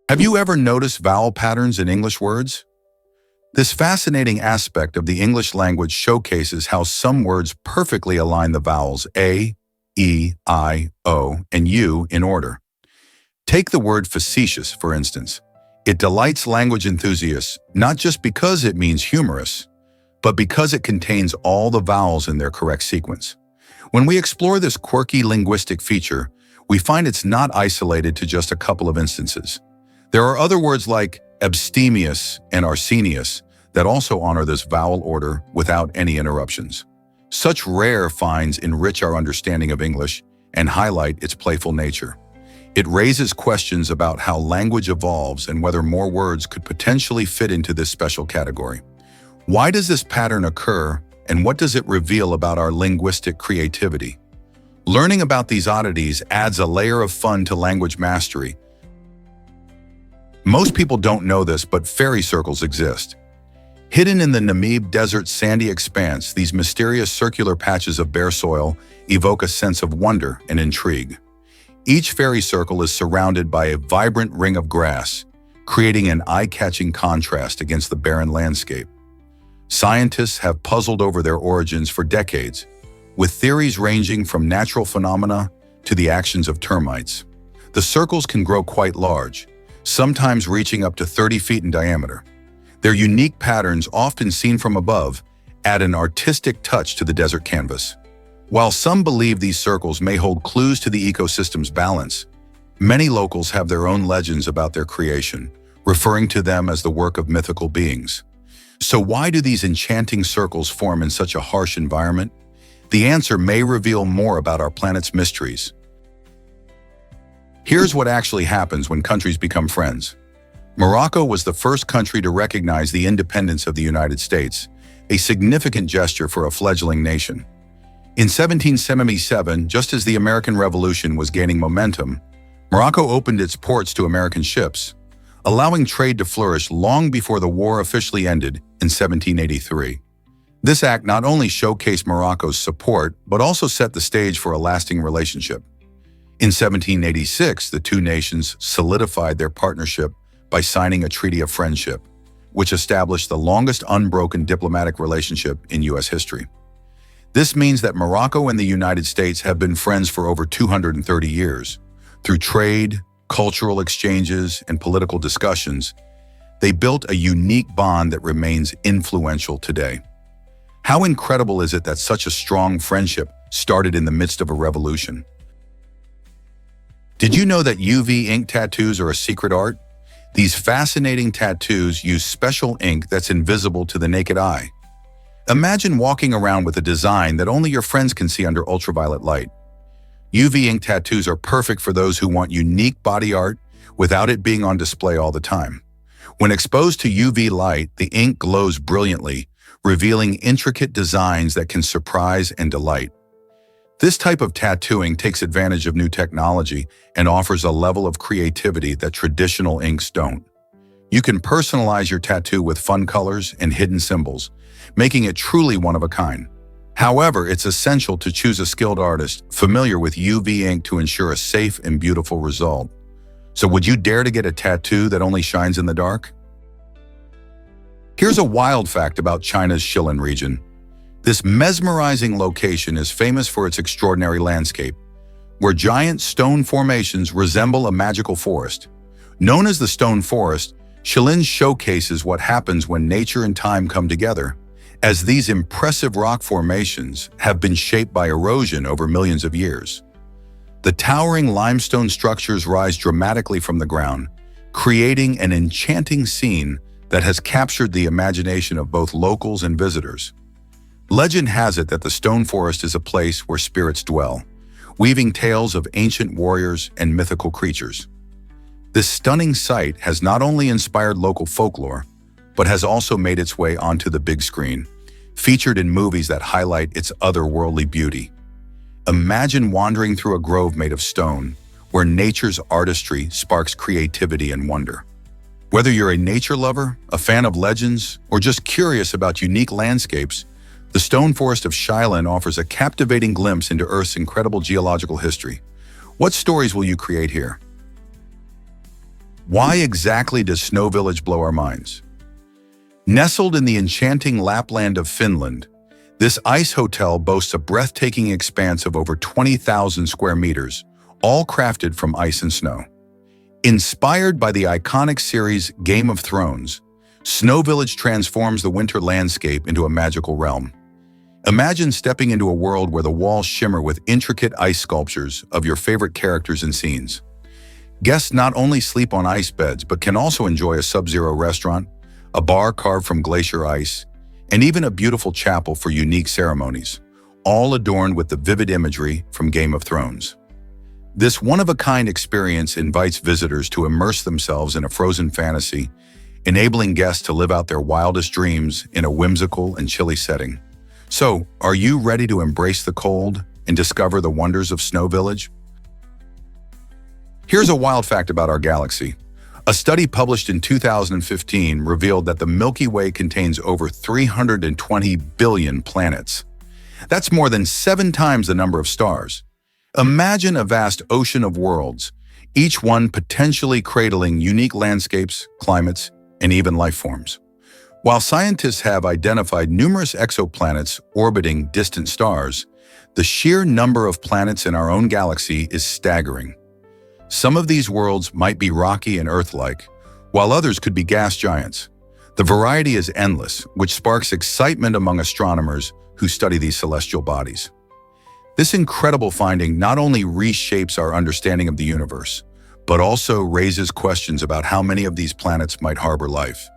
Have you ever noticed vowel patterns in English words? This fascinating aspect of the English language showcases how some words perfectly align the vowels A, E, I, O, and U in order. Take the word facetious, for instance. It delights language enthusiasts not just because it means humorous, but because it contains all the vowels in their correct sequence. When we explore this quirky linguistic feature, we find it's not isolated to just a couple of instances. There are other words like abstemious and arsenious that also honor this vowel order without any interruptions. Such rare finds enrich our understanding of English and highlight its playful nature. It raises questions about how language evolves and whether more words could potentially fit into this special category. Why does this pattern occur, and what does it reveal about our linguistic creativity? Learning about these oddities adds a layer of fun to language mastery. Most people don't know this, but fairy circles exist. Hidden in the Namib Desert's sandy expanse, these mysterious circular patches of bare soil evoke a sense of wonder and intrigue. Each fairy circle is surrounded by a vibrant ring of grass, creating an eye-catching contrast against the barren landscape. Scientists have puzzled over their origins for decades, with theories ranging from natural phenomena to the actions of termites. The circles can grow quite large, sometimes reaching up to 30 feet in diameter. Their unique patterns, often seen from above, add an artistic touch to the desert canvas. While some believe these circles may hold clues to the ecosystem's balance, many locals have their own legends about their creation, referring to them as the work of mythical beings. So why do these enchanting circles form in such a harsh environment? The answer may reveal more about our planet's mysteries. Here's what actually happens when countries become friends. Morocco was the first country to recognize the independence of the United States, a significant gesture for a fledgling nation. In 1777, just as the American Revolution was gaining momentum, Morocco opened its ports to American ships, allowing trade to flourish long before the war officially ended in 1783. This act not only showcased Morocco's support, but also set the stage for a lasting relationship. In 1786, the two nations solidified their partnership by signing a treaty of friendship, which established the longest unbroken diplomatic relationship in U.S. history. This means that Morocco and the United States have been friends for over 230 years. Through trade, cultural exchanges, and political discussions, they built a unique bond that remains influential today. How incredible is it that such a strong friendship started in the midst of a revolution? Did you know that UV ink tattoos are a secret art? These fascinating tattoos use special ink that's invisible to the naked eye. Imagine walking around with a design that only your friends can see under ultraviolet light. UV ink tattoos are perfect for those who want unique body art without it being on display all the time. When exposed to UV light, the ink glows brilliantly, revealing intricate designs that can surprise and delight. This type of tattooing takes advantage of new technology and offers a level of creativity that traditional inks don't. You can personalize your tattoo with fun colors and hidden symbols, making it truly one of a kind. However, it's essential to choose a skilled artist familiar with UV ink to ensure a safe and beautiful result. So would you dare to get a tattoo that only shines in the dark? Here's a wild fact about China's Shilin region. This mesmerizing location is famous for its extraordinary landscape, where giant stone formations resemble a magical forest. Known as the Stone Forest, Shilin showcases what happens when nature and time come together, as these impressive rock formations have been shaped by erosion over millions of years. The towering limestone structures rise dramatically from the ground, creating an enchanting scene that has captured the imagination of both locals and visitors. Legend has it that the Stone Forest is a place where spirits dwell, weaving tales of ancient warriors and mythical creatures. This stunning sight has not only inspired local folklore, but has also made its way onto the big screen, featured in movies that highlight its otherworldly beauty. Imagine wandering through a grove made of stone, where nature's artistry sparks creativity and wonder. Whether you're a nature lover, a fan of legends, or just curious about unique landscapes, the stone forest of Shylin offers a captivating glimpse into Earth's incredible geological history. What stories will you create here? Why exactly does Snow Village blow our minds? Nestled in the enchanting Lapland of Finland, this ice hotel boasts a breathtaking expanse of over 20,000 square meters, all crafted from ice and snow. Inspired by the iconic series Game of Thrones, Snow Village transforms the winter landscape into a magical realm. Imagine stepping into a world where the walls shimmer with intricate ice sculptures of your favorite characters and scenes. Guests not only sleep on ice beds, but can also enjoy a sub-zero restaurant, a bar carved from glacier ice, and even a beautiful chapel for unique ceremonies, all adorned with the vivid imagery from Game of Thrones. This one-of-a-kind experience invites visitors to immerse themselves in a frozen fantasy, enabling guests to live out their wildest dreams in a whimsical and chilly setting. So, are you ready to embrace the cold and discover the wonders of Snow Village? Here's a wild fact about our galaxy. A study published in 2015 revealed that the Milky Way contains over 320 billion planets. That's more than 7 times the number of stars. Imagine a vast ocean of worlds, each one potentially cradling unique landscapes, climates, and even life forms. While scientists have identified numerous exoplanets orbiting distant stars, the sheer number of planets in our own galaxy is staggering. Some of these worlds might be rocky and Earth-like, while others could be gas giants. The variety is endless, which sparks excitement among astronomers who study these celestial bodies. This incredible finding not only reshapes our understanding of the universe, but also raises questions about how many of these planets might harbor life.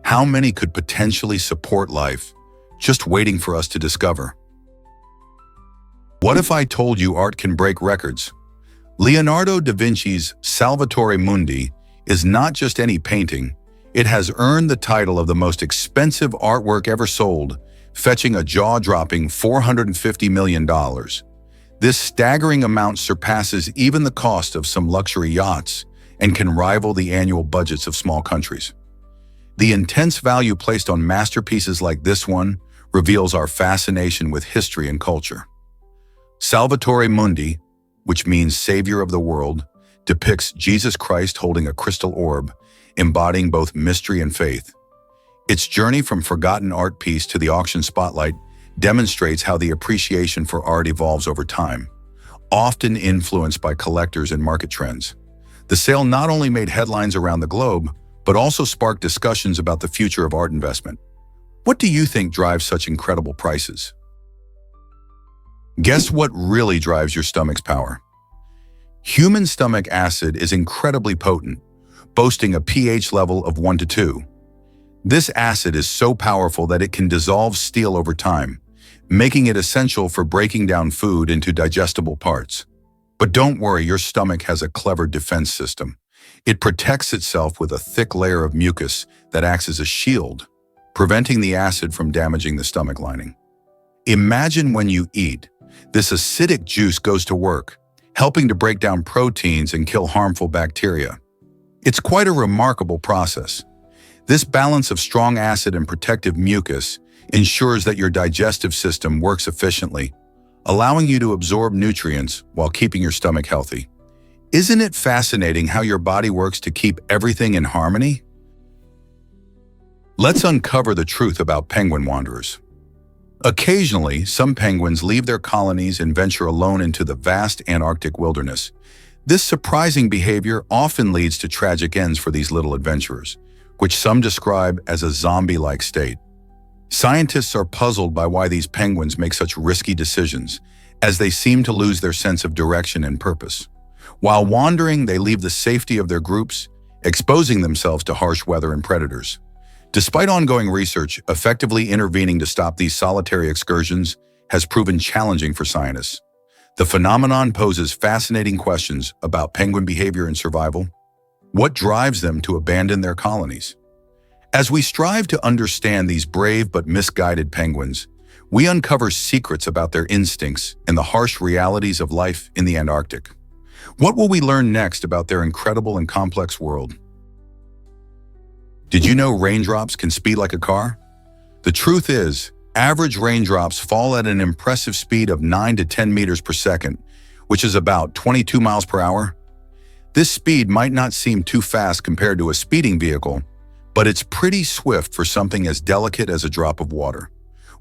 How many could potentially support life, just waiting for us to discover? What if I told you art can break records? Leonardo da Vinci's Salvatore Mundi is not just any painting. It has earned the title of the most expensive artwork ever sold, fetching a jaw-dropping $450 million. This staggering amount surpasses even the cost of some luxury yachts and can rival the annual budgets of small countries. The intense value placed on masterpieces like this one reveals our fascination with history and culture. Salvatore Mundi, which means Savior of the World, depicts Jesus Christ holding a crystal orb, embodying both mystery and faith. Its journey from forgotten art piece to the auction spotlight demonstrates how the appreciation for art evolves over time, often influenced by collectors and market trends. The sale not only made headlines around the globe, but also sparked discussions about the future of art investment. What do you think drives such incredible prices? Guess what really drives your stomach's power? Human stomach acid is incredibly potent, boasting a pH level of 1 to 2. This acid is so powerful that it can dissolve steel over time, making it essential for breaking down food into digestible parts. But don't worry, your stomach has a clever defense system. It protects itself with a thick layer of mucus that acts as a shield, preventing the acid from damaging the stomach lining. Imagine when you eat, this acidic juice goes to work, helping to break down proteins and kill harmful bacteria. It's quite a remarkable process. This balance of strong acid and protective mucus ensures that your digestive system works efficiently, allowing you to absorb nutrients while keeping your stomach healthy. Isn't it fascinating how your body works to keep everything in harmony? Let's uncover the truth about penguin wanderers. Occasionally, some penguins leave their colonies and venture alone into the vast Antarctic wilderness. This surprising behavior often leads to tragic ends for these little adventurers, which some describe as a zombie-like state. Scientists are puzzled by why these penguins make such risky decisions, as they seem to lose their sense of direction and purpose. While wandering, they leave the safety of their groups, exposing themselves to harsh weather and predators. Despite ongoing research, effectively intervening to stop these solitary excursions has proven challenging for scientists. The phenomenon poses fascinating questions about penguin behavior and survival. What drives them to abandon their colonies? As we strive to understand these brave but misguided penguins, we uncover secrets about their instincts and the harsh realities of life in the Antarctic. What will we learn next about their incredible and complex world? Did you know raindrops can speed like a car? The truth is, average raindrops fall at an impressive speed of 9 to 10 meters per second, which is about 22 miles per hour. This speed might not seem too fast compared to a speeding vehicle, but it's pretty swift for something as delicate as a drop of water.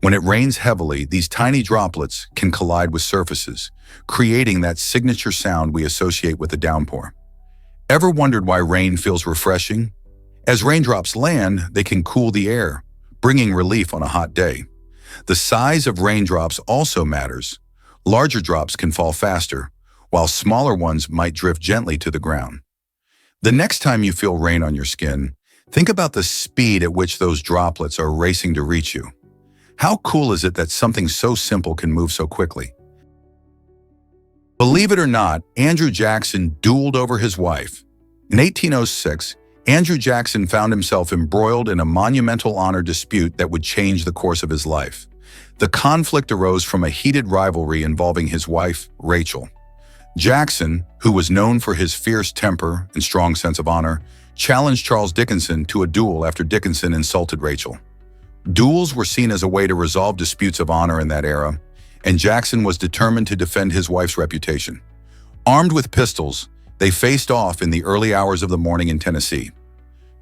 When it rains heavily, these tiny droplets can collide with surfaces, creating that signature sound we associate with a downpour. Ever wondered why rain feels refreshing? As raindrops land, they can cool the air, bringing relief on a hot day. The size of raindrops also matters. Larger drops can fall faster, while smaller ones might drift gently to the ground. The next time you feel rain on your skin, think about the speed at which those droplets are racing to reach you. How cool is it that something so simple can move so quickly? Believe it or not, Andrew Jackson dueled over his wife. In 1806, Andrew Jackson found himself embroiled in a monumental honor dispute that would change the course of his life. The conflict arose from a heated rivalry involving his wife, Rachel. Jackson, who was known for his fierce temper and strong sense of honor, challenged Charles Dickinson to a duel after Dickinson insulted Rachel. Duels were seen as a way to resolve disputes of honor in that era, and Jackson was determined to defend his wife's reputation. Armed with pistols, they faced off in the early hours of the morning in Tennessee.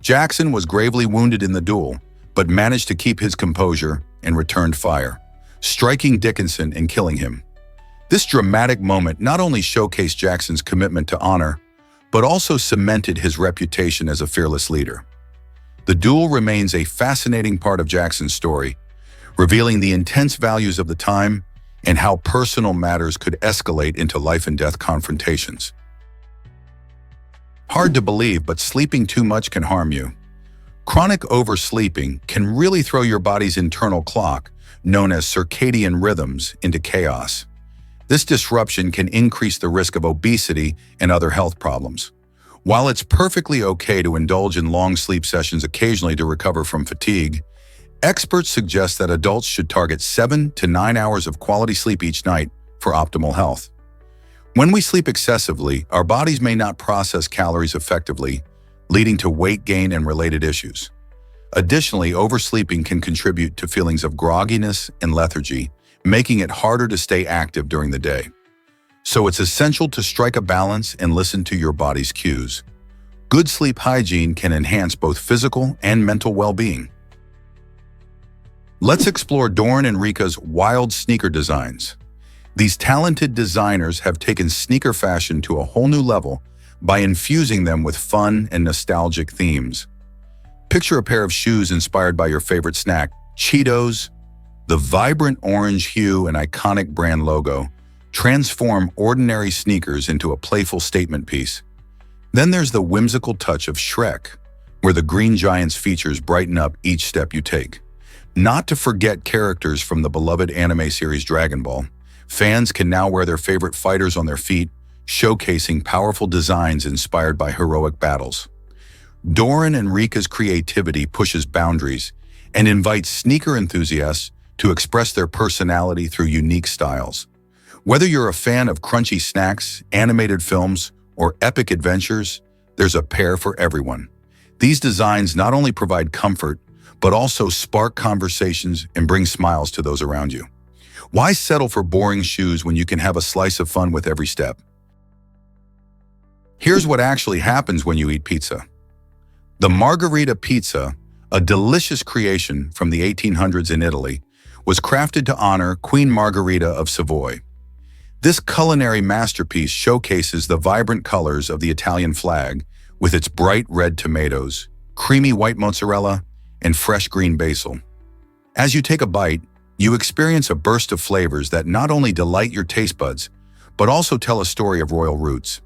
Jackson was gravely wounded in the duel, but managed to keep his composure and returned fire, striking Dickinson and killing him. This dramatic moment not only showcased Jackson's commitment to honor, but also cemented his reputation as a fearless leader. The duel remains a fascinating part of Jackson's story, revealing the intense values of the time and how personal matters could escalate into life-and-death confrontations. Hard to believe, but sleeping too much can harm you. Chronic oversleeping can really throw your body's internal clock, known as circadian rhythms, into chaos. This disruption can increase the risk of obesity and other health problems. While it's perfectly okay to indulge in long sleep sessions occasionally to recover from fatigue, experts suggest that adults should target 7 to 9 hours of quality sleep each night for optimal health. When we sleep excessively, our bodies may not process calories effectively, leading to weight gain and related issues. Additionally, oversleeping can contribute to feelings of grogginess and lethargy, making it harder to stay active during the day. So it's essential to strike a balance and listen to your body's cues. Good sleep hygiene can enhance both physical and mental well-being. Let's explore Doran and Rika's wild sneaker designs. These talented designers have taken sneaker fashion to a whole new level by infusing them with fun and nostalgic themes. Picture a pair of shoes inspired by your favorite snack, Cheetos. The vibrant orange hue and iconic brand logo transform ordinary sneakers into a playful statement piece. Then there's the whimsical touch of Shrek, where the green giant's features brighten up each step you take. Not to forget characters from the beloved anime series Dragon Ball. Fans can now wear their favorite fighters on their feet, showcasing powerful designs inspired by heroic battles. Doran and Rika's creativity pushes boundaries and invites sneaker enthusiasts to express their personality through unique styles. Whether you're a fan of crunchy snacks, animated films, or epic adventures, there's a pair for everyone. These designs not only provide comfort, but also spark conversations and bring smiles to those around you. Why settle for boring shoes when you can have a slice of fun with every step? Here's what actually happens when you eat pizza. The margherita pizza, a delicious creation from the 1800s in Italy, was crafted to honor Queen Margherita of Savoy. This culinary masterpiece showcases the vibrant colors of the Italian flag with its bright red tomatoes, creamy white mozzarella, and fresh green basil. As you take a bite, you experience a burst of flavors that not only delight your taste buds, but also tell a story of royal roots.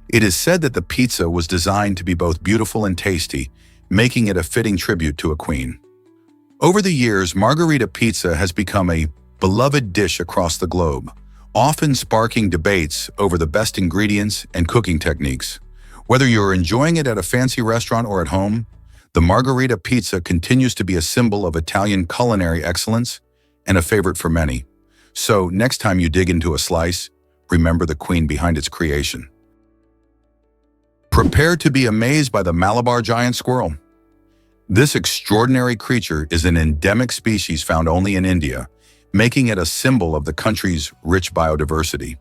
It is said that the pizza was designed to be both beautiful and tasty, making it a fitting tribute to a queen. Over the years, margherita pizza has become a beloved dish across the globe, often sparking debates over the best ingredients and cooking techniques. Whether you're enjoying it at a fancy restaurant or at home, the margherita pizza continues to be a symbol of Italian culinary excellence and a favorite for many. So next time you dig into a slice, remember the queen behind its creation. Prepare to be amazed by the Malabar giant squirrel. This extraordinary creature is an endemic species found only in India, making it a symbol of the country's rich biodiversity.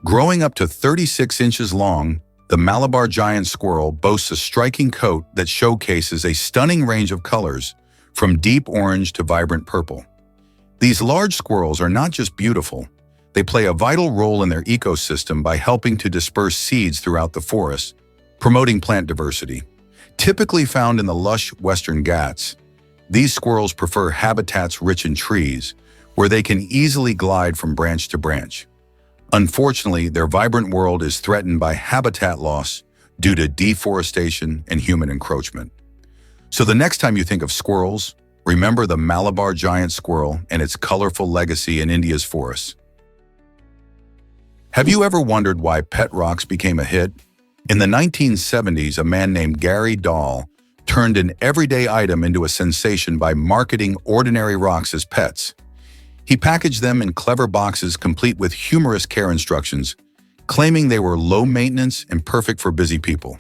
Growing up to 36 inches long, the Malabar giant squirrel boasts a striking coat that showcases a stunning range of colors, from deep orange to vibrant purple. These large squirrels are not just beautiful, they play a vital role in their ecosystem by helping to disperse seeds throughout the forest, promoting plant diversity. Typically found in the lush Western Ghats, these squirrels prefer habitats rich in trees, where they can easily glide from branch to branch. Unfortunately, their vibrant world is threatened by habitat loss due to deforestation and human encroachment. So the next time you think of squirrels, remember the Malabar giant squirrel and its colorful legacy in India's forests. Have you ever wondered why pet rocks became a hit? In the 1970s, a man named Gary Dahl turned an everyday item into a sensation by marketing ordinary rocks as pets. He packaged them in clever boxes complete with humorous care instructions, claiming they were low maintenance and perfect for busy people.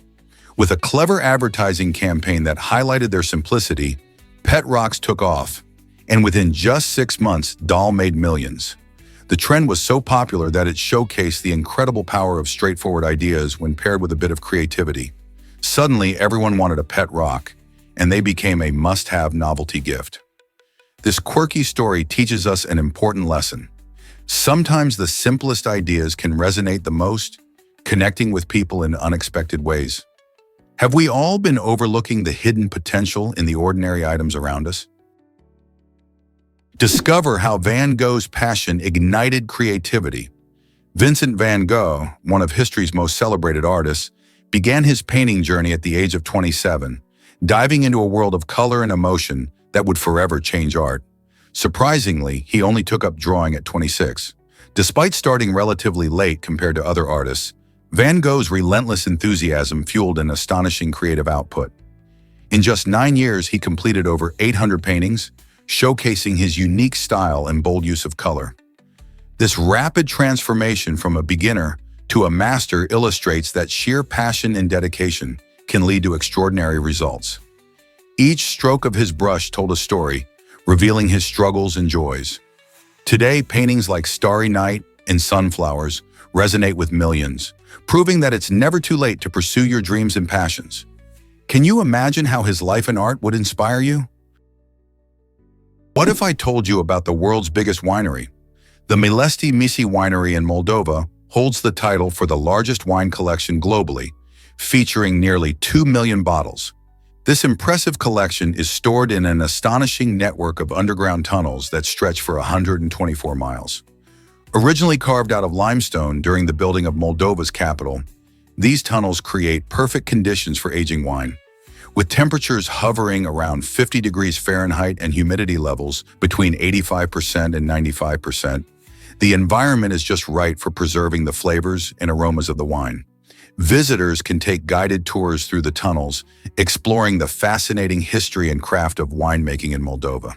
With a clever advertising campaign that highlighted their simplicity, pet rocks took off, and within just 6 months, Dahl made millions. The trend was so popular that it showcased the incredible power of straightforward ideas when paired with a bit of creativity. Suddenly, everyone wanted a pet rock, and they became a must-have novelty gift. This quirky story teaches us an important lesson. Sometimes the simplest ideas can resonate the most, connecting with people in unexpected ways. Have we all been overlooking the hidden potential in the ordinary items around us? Discover how Van Gogh's passion ignited creativity. Vincent van Gogh, one of history's most celebrated artists, began his painting journey at the age of 27, diving into a world of color and emotion that would forever change art. Surprisingly, he only took up drawing at 26. Despite starting relatively late compared to other artists, Van Gogh's relentless enthusiasm fueled an astonishing creative output. In just 9 years, he completed over 800 paintings, showcasing his unique style and bold use of color. This rapid transformation from a beginner to a master illustrates that sheer passion and dedication can lead to extraordinary results. Each stroke of his brush told a story, revealing his struggles and joys. Today, paintings like Starry Night and Sunflowers resonate with millions, proving that it's never too late to pursue your dreams and passions. Can you imagine how his life and art would inspire you? What if I told you about the world's biggest winery? The Milesti Misi Winery in Moldova holds the title for the largest wine collection globally, featuring nearly 2 million bottles. This impressive collection is stored in an astonishing network of underground tunnels that stretch for 124 miles. Originally carved out of limestone during the building of Moldova's capital, these tunnels create perfect conditions for aging wine. With temperatures hovering around 50 degrees Fahrenheit and humidity levels between 85% and 95%, the environment is just right for preserving the flavors and aromas of the wine. Visitors can take guided tours through the tunnels, exploring the fascinating history and craft of winemaking in Moldova.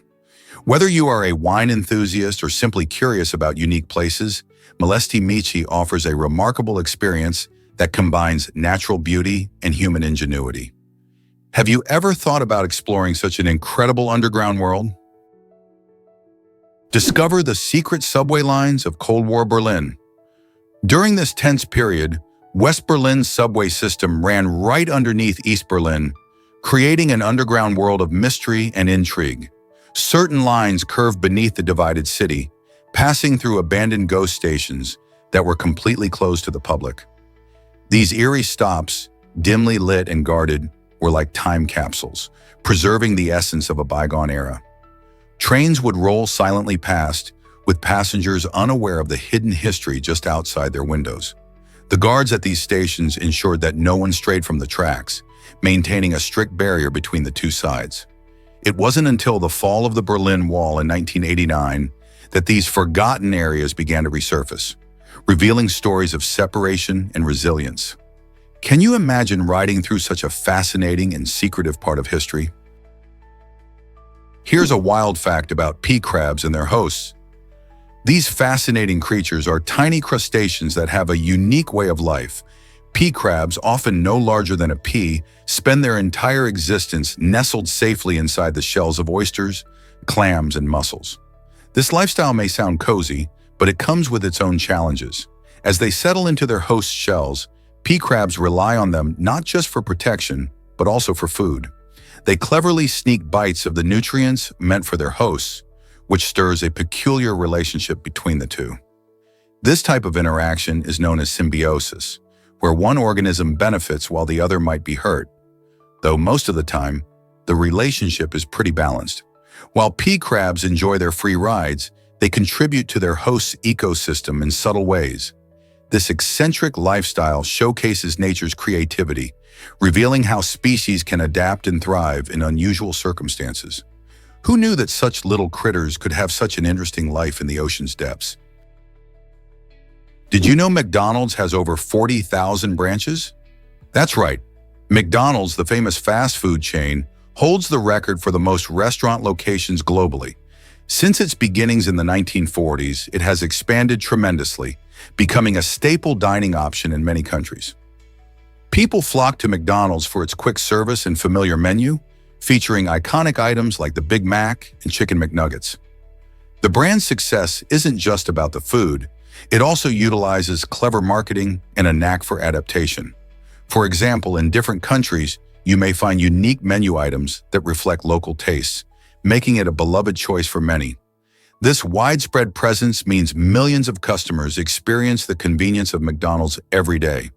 Whether you are a wine enthusiast or simply curious about unique places, Milesti Mici offers a remarkable experience that combines natural beauty and human ingenuity. Have you ever thought about exploring such an incredible underground world? Discover the secret subway lines of Cold War Berlin. During this tense period, West Berlin's subway system ran right underneath East Berlin, creating an underground world of mystery and intrigue. Certain lines curved beneath the divided city, passing through abandoned ghost stations that were completely closed to the public. These eerie stops, dimly lit and guarded, were like time capsules, preserving the essence of a bygone era. Trains would roll silently past, with passengers unaware of the hidden history just outside their windows. The guards at these stations ensured that no one strayed from the tracks, maintaining a strict barrier between the two sides. It wasn't until the fall of the Berlin Wall in 1989 that these forgotten areas began to resurface, revealing stories of separation and resilience. Can you imagine riding through such a fascinating and secretive part of history? Here's a wild fact about pea crabs and their hosts. These fascinating creatures are tiny crustaceans that have a unique way of life, Pea crabs, often no larger than a pea, spend their entire existence nestled safely inside the shells of oysters, clams, and mussels. This lifestyle may sound cozy, but it comes with its own challenges. As they settle into their host shells, pea crabs rely on them not just for protection, but also for food. They cleverly sneak bites of the nutrients meant for their hosts, which stirs a peculiar relationship between the two. This type of interaction is known as symbiosis, where one organism benefits while the other might be hurt. Though most of the time, the relationship is pretty balanced. While pea crabs enjoy their free rides, they contribute to their host's ecosystem in subtle ways. This eccentric lifestyle showcases nature's creativity, revealing how species can adapt and thrive in unusual circumstances. Who knew that such little critters could have such an interesting life in the ocean's depths? Did you know McDonald's has over 40,000 branches? That's right. McDonald's, the famous fast food chain, holds the record for the most restaurant locations globally. Since its beginnings in the 1940s, it has expanded tremendously, becoming a staple dining option in many countries. People flock to McDonald's for its quick service and familiar menu, featuring iconic items like the Big Mac and Chicken McNuggets. The brand's success isn't just about the food. It also utilizes clever marketing and a knack for adaptation. For example, in different countries, you may find unique menu items that reflect local tastes, making it a beloved choice for many. This widespread presence means millions of customers experience the convenience of McDonald's every day.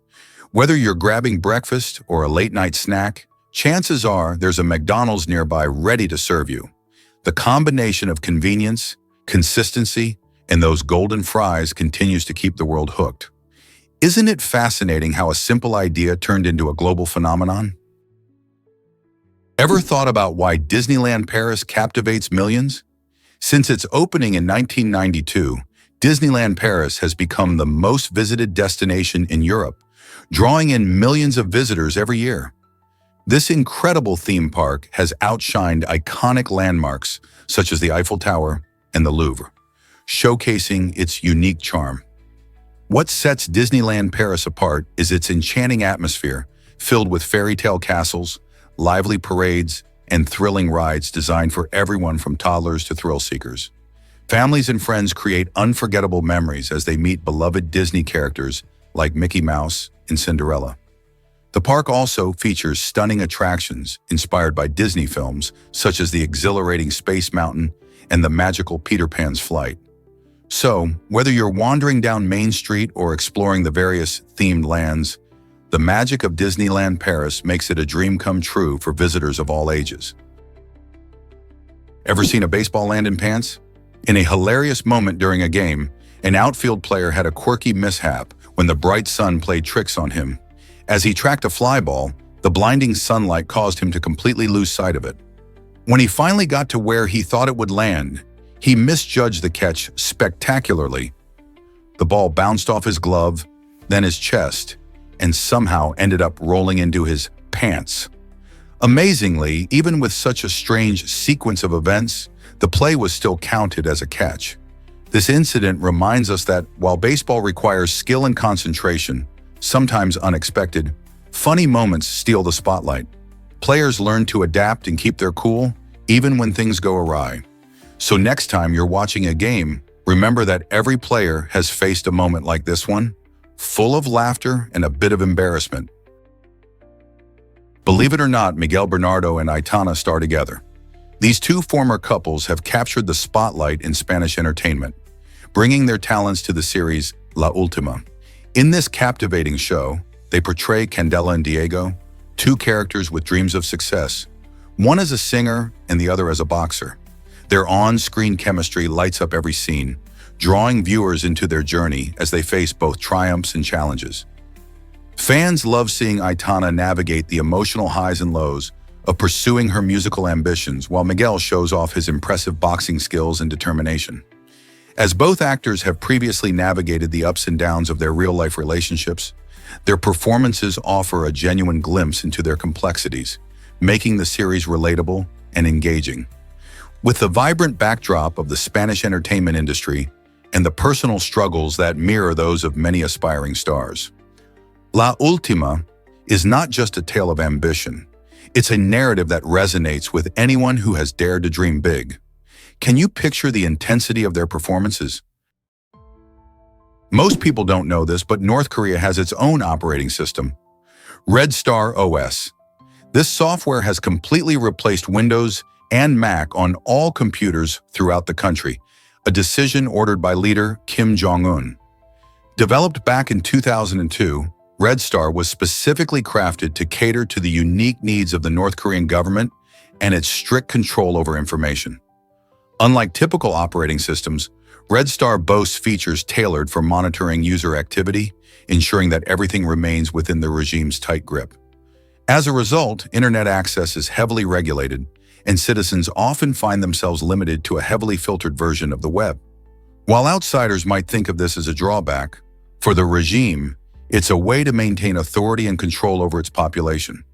Whether you're grabbing breakfast or a late-night snack, chances are there's a McDonald's nearby ready to serve you. The combination of convenience, consistency, and those golden fries continues to keep the world hooked. Isn't it fascinating how a simple idea turned into a global phenomenon? Ever thought about why Disneyland Paris captivates millions? Since its opening in 1992, Disneyland Paris has become the most visited destination in Europe, drawing in millions of visitors every year. This incredible theme park has outshined iconic landmarks such as the Eiffel Tower and the Louvre, showcasing its unique charm. What sets Disneyland Paris apart is its enchanting atmosphere, filled with fairy tale castles, lively parades, and thrilling rides designed for everyone from toddlers to thrill seekers. Families and friends create unforgettable memories as they meet beloved Disney characters like Mickey Mouse and Cinderella. The park also features stunning attractions inspired by Disney films, such as the exhilarating Space Mountain and the magical Peter Pan's flight. So, whether you're wandering down Main Street or exploring the various themed lands, the magic of Disneyland Paris makes it a dream come true for visitors of all ages. Ever seen a baseball land in pants? In a hilarious moment during a game, an outfield player had a quirky mishap when the bright sun played tricks on him. As he tracked a fly ball, the blinding sunlight caused him to completely lose sight of it. When he finally got to where he thought it would land, he misjudged the catch spectacularly. The ball bounced off his glove, then his chest, and somehow ended up rolling into his pants. Amazingly, even with such a strange sequence of events, the play was still counted as a catch. This incident reminds us that while baseball requires skill and concentration, sometimes unexpected, funny moments steal the spotlight. Players learn to adapt and keep their cool, even when things go awry. So next time you're watching a game, remember that every player has faced a moment like this one, full of laughter and a bit of embarrassment. Believe it or not, Miguel Bernardo and Aitana star together. These two former couples have captured the spotlight in Spanish entertainment, bringing their talents to the series La Última. In this captivating show, they portray Candela and Diego, two characters with dreams of success. One as a singer and the other as a boxer. Their on-screen chemistry lights up every scene, drawing viewers into their journey as they face both triumphs and challenges. Fans love seeing Aitana navigate the emotional highs and lows of pursuing her musical ambitions, while Miguel shows off his impressive boxing skills and determination. As both actors have previously navigated the ups and downs of their real-life relationships, their performances offer a genuine glimpse into their complexities, making the series relatable and engaging. With the vibrant backdrop of the Spanish entertainment industry and the personal struggles that mirror those of many aspiring stars, La Ultima is not just a tale of ambition. It's a narrative that resonates with anyone who has dared to dream big. Can you picture the intensity of their performances? Most people don't know this, but North Korea has its own operating system, Red Star OS. This software has completely replaced Windows and Mac on all computers throughout the country, a decision ordered by leader Kim Jong-un. Developed back in 2002, Red Star was specifically crafted to cater to the unique needs of the North Korean government and its strict control over information. Unlike typical operating systems, Red Star boasts features tailored for monitoring user activity, ensuring that everything remains within the regime's tight grip. As a result, internet access is heavily regulated, and citizens often find themselves limited to a heavily filtered version of the web. While outsiders might think of this as a drawback, for the regime, it's a way to maintain authority and control over its population.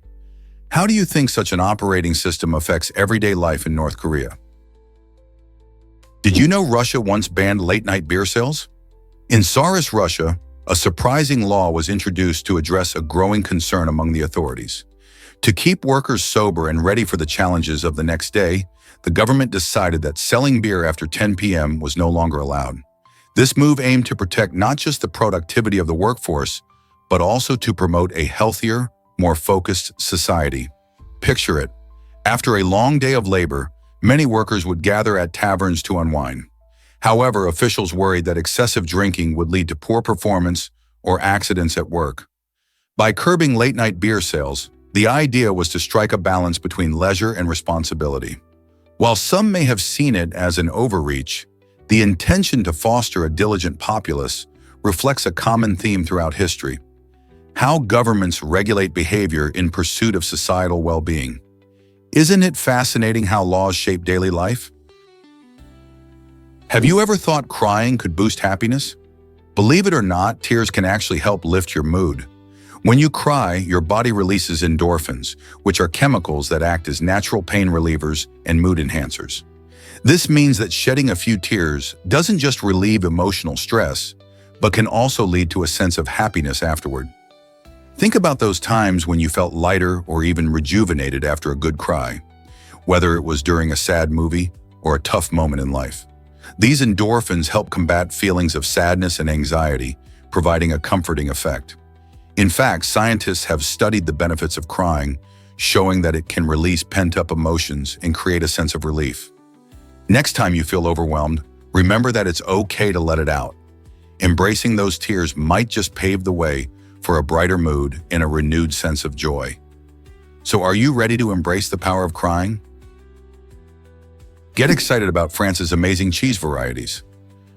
How do you think such an operating system affects everyday life in North Korea? Did you know Russia once banned late-night beer sales? In Tsarist Russia, a surprising law was introduced to address a growing concern among the authorities. To keep workers sober and ready for the challenges of the next day, the government decided that selling beer after 10 p.m. was no longer allowed. This move aimed to protect not just the productivity of the workforce, but also to promote a healthier, more focused society. Picture it. After a long day of labor, many workers would gather at taverns to unwind. However, officials worried that excessive drinking would lead to poor performance or accidents at work. By curbing late-night beer sales, the idea was to strike a balance between leisure and responsibility. While some may have seen it as an overreach, the intention to foster a diligent populace reflects a common theme throughout history: how governments regulate behavior in pursuit of societal well-being. Isn't it fascinating how laws shape daily life? Have you ever thought crying could boost happiness? Believe it or not, tears can actually help lift your mood. When you cry, your body releases endorphins, which are chemicals that act as natural pain relievers and mood enhancers. This means that shedding a few tears doesn't just relieve emotional stress, but can also lead to a sense of happiness afterward. Think about those times when you felt lighter or even rejuvenated after a good cry, whether it was during a sad movie or a tough moment in life. These endorphins help combat feelings of sadness and anxiety, providing a comforting effect. In fact, scientists have studied the benefits of crying, showing that it can release pent-up emotions and create a sense of relief. Next time you feel overwhelmed, remember that it's okay to let it out. Embracing those tears might just pave the way for a brighter mood and a renewed sense of joy. So are you ready to embrace the power of crying? Get excited about France's amazing cheese varieties.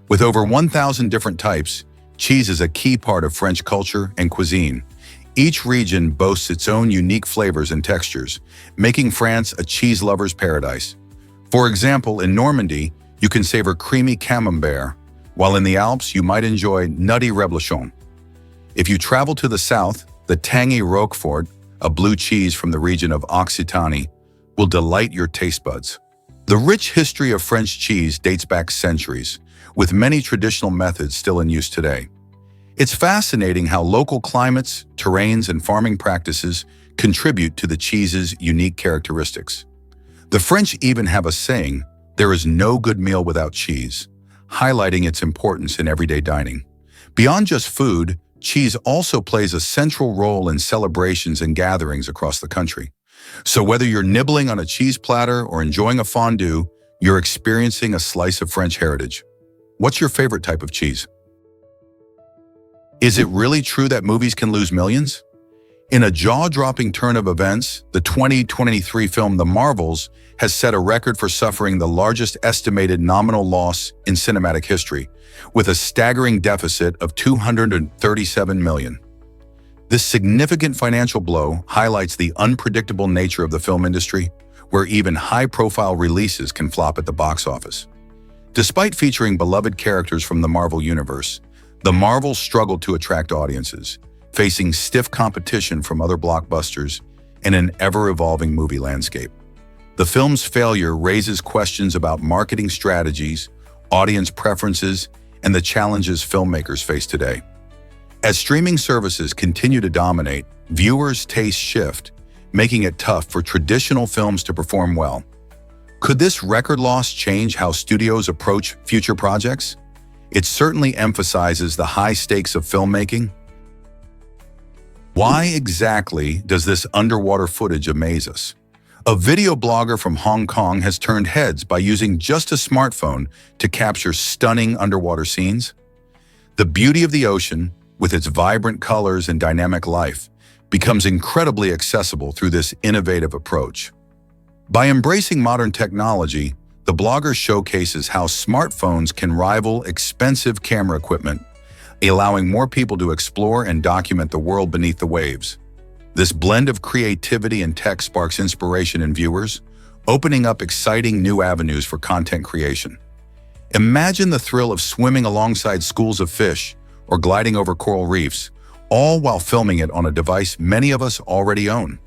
With over 1,000 different types, cheese is a key part of French culture and cuisine. Each region boasts its own unique flavors and textures, making France a cheese lover's paradise. For example, in Normandy, you can savor creamy camembert, while in the Alps, you might enjoy nutty reblochon. If you travel to the south, the tangy Roquefort, a blue cheese from the region of Occitanie, will delight your taste buds. The rich history of French cheese dates back centuries, with many traditional methods still in use today. It's fascinating how local climates, terrains, and farming practices contribute to the cheese's unique characteristics. The French even have a saying, "There is no good meal without cheese," highlighting its importance in everyday dining. Beyond just food, cheese also plays a central role in celebrations and gatherings across the country. So whether you're nibbling on a cheese platter or enjoying a fondue, you're experiencing a slice of French heritage. What's your favorite type of cheese? Is it really true that movies can lose millions? In a jaw-dropping turn of events, the 2023 film The Marvels has set a record for suffering the largest estimated nominal loss in cinematic history, with a staggering deficit of $237 million. This significant financial blow highlights the unpredictable nature of the film industry, where even high-profile releases can flop at the box office. Despite featuring beloved characters from the Marvel Universe, The Marvels struggled to attract audiences, facing stiff competition from other blockbusters and an ever-evolving movie landscape. The film's failure raises questions about marketing strategies, audience preferences, and the challenges filmmakers face today. As streaming services continue to dominate, viewers' tastes shift, making it tough for traditional films to perform well. Could this record loss change how studios approach future projects? It certainly emphasizes the high stakes of filmmaking. Why exactly does this underwater footage amaze us? A video blogger from Hong Kong has turned heads by using just a smartphone to capture stunning underwater scenes. The beauty of the ocean, with its vibrant colors and dynamic life, becomes incredibly accessible through this innovative approach. By embracing modern technology, the blogger showcases how smartphones can rival expensive camera equipment, allowing more people to explore and document the world beneath the waves. This blend of creativity and tech sparks inspiration in viewers, opening up exciting new avenues for content creation. Imagine the thrill of swimming alongside schools of fish or gliding over coral reefs, all while filming it on a device many of us already own.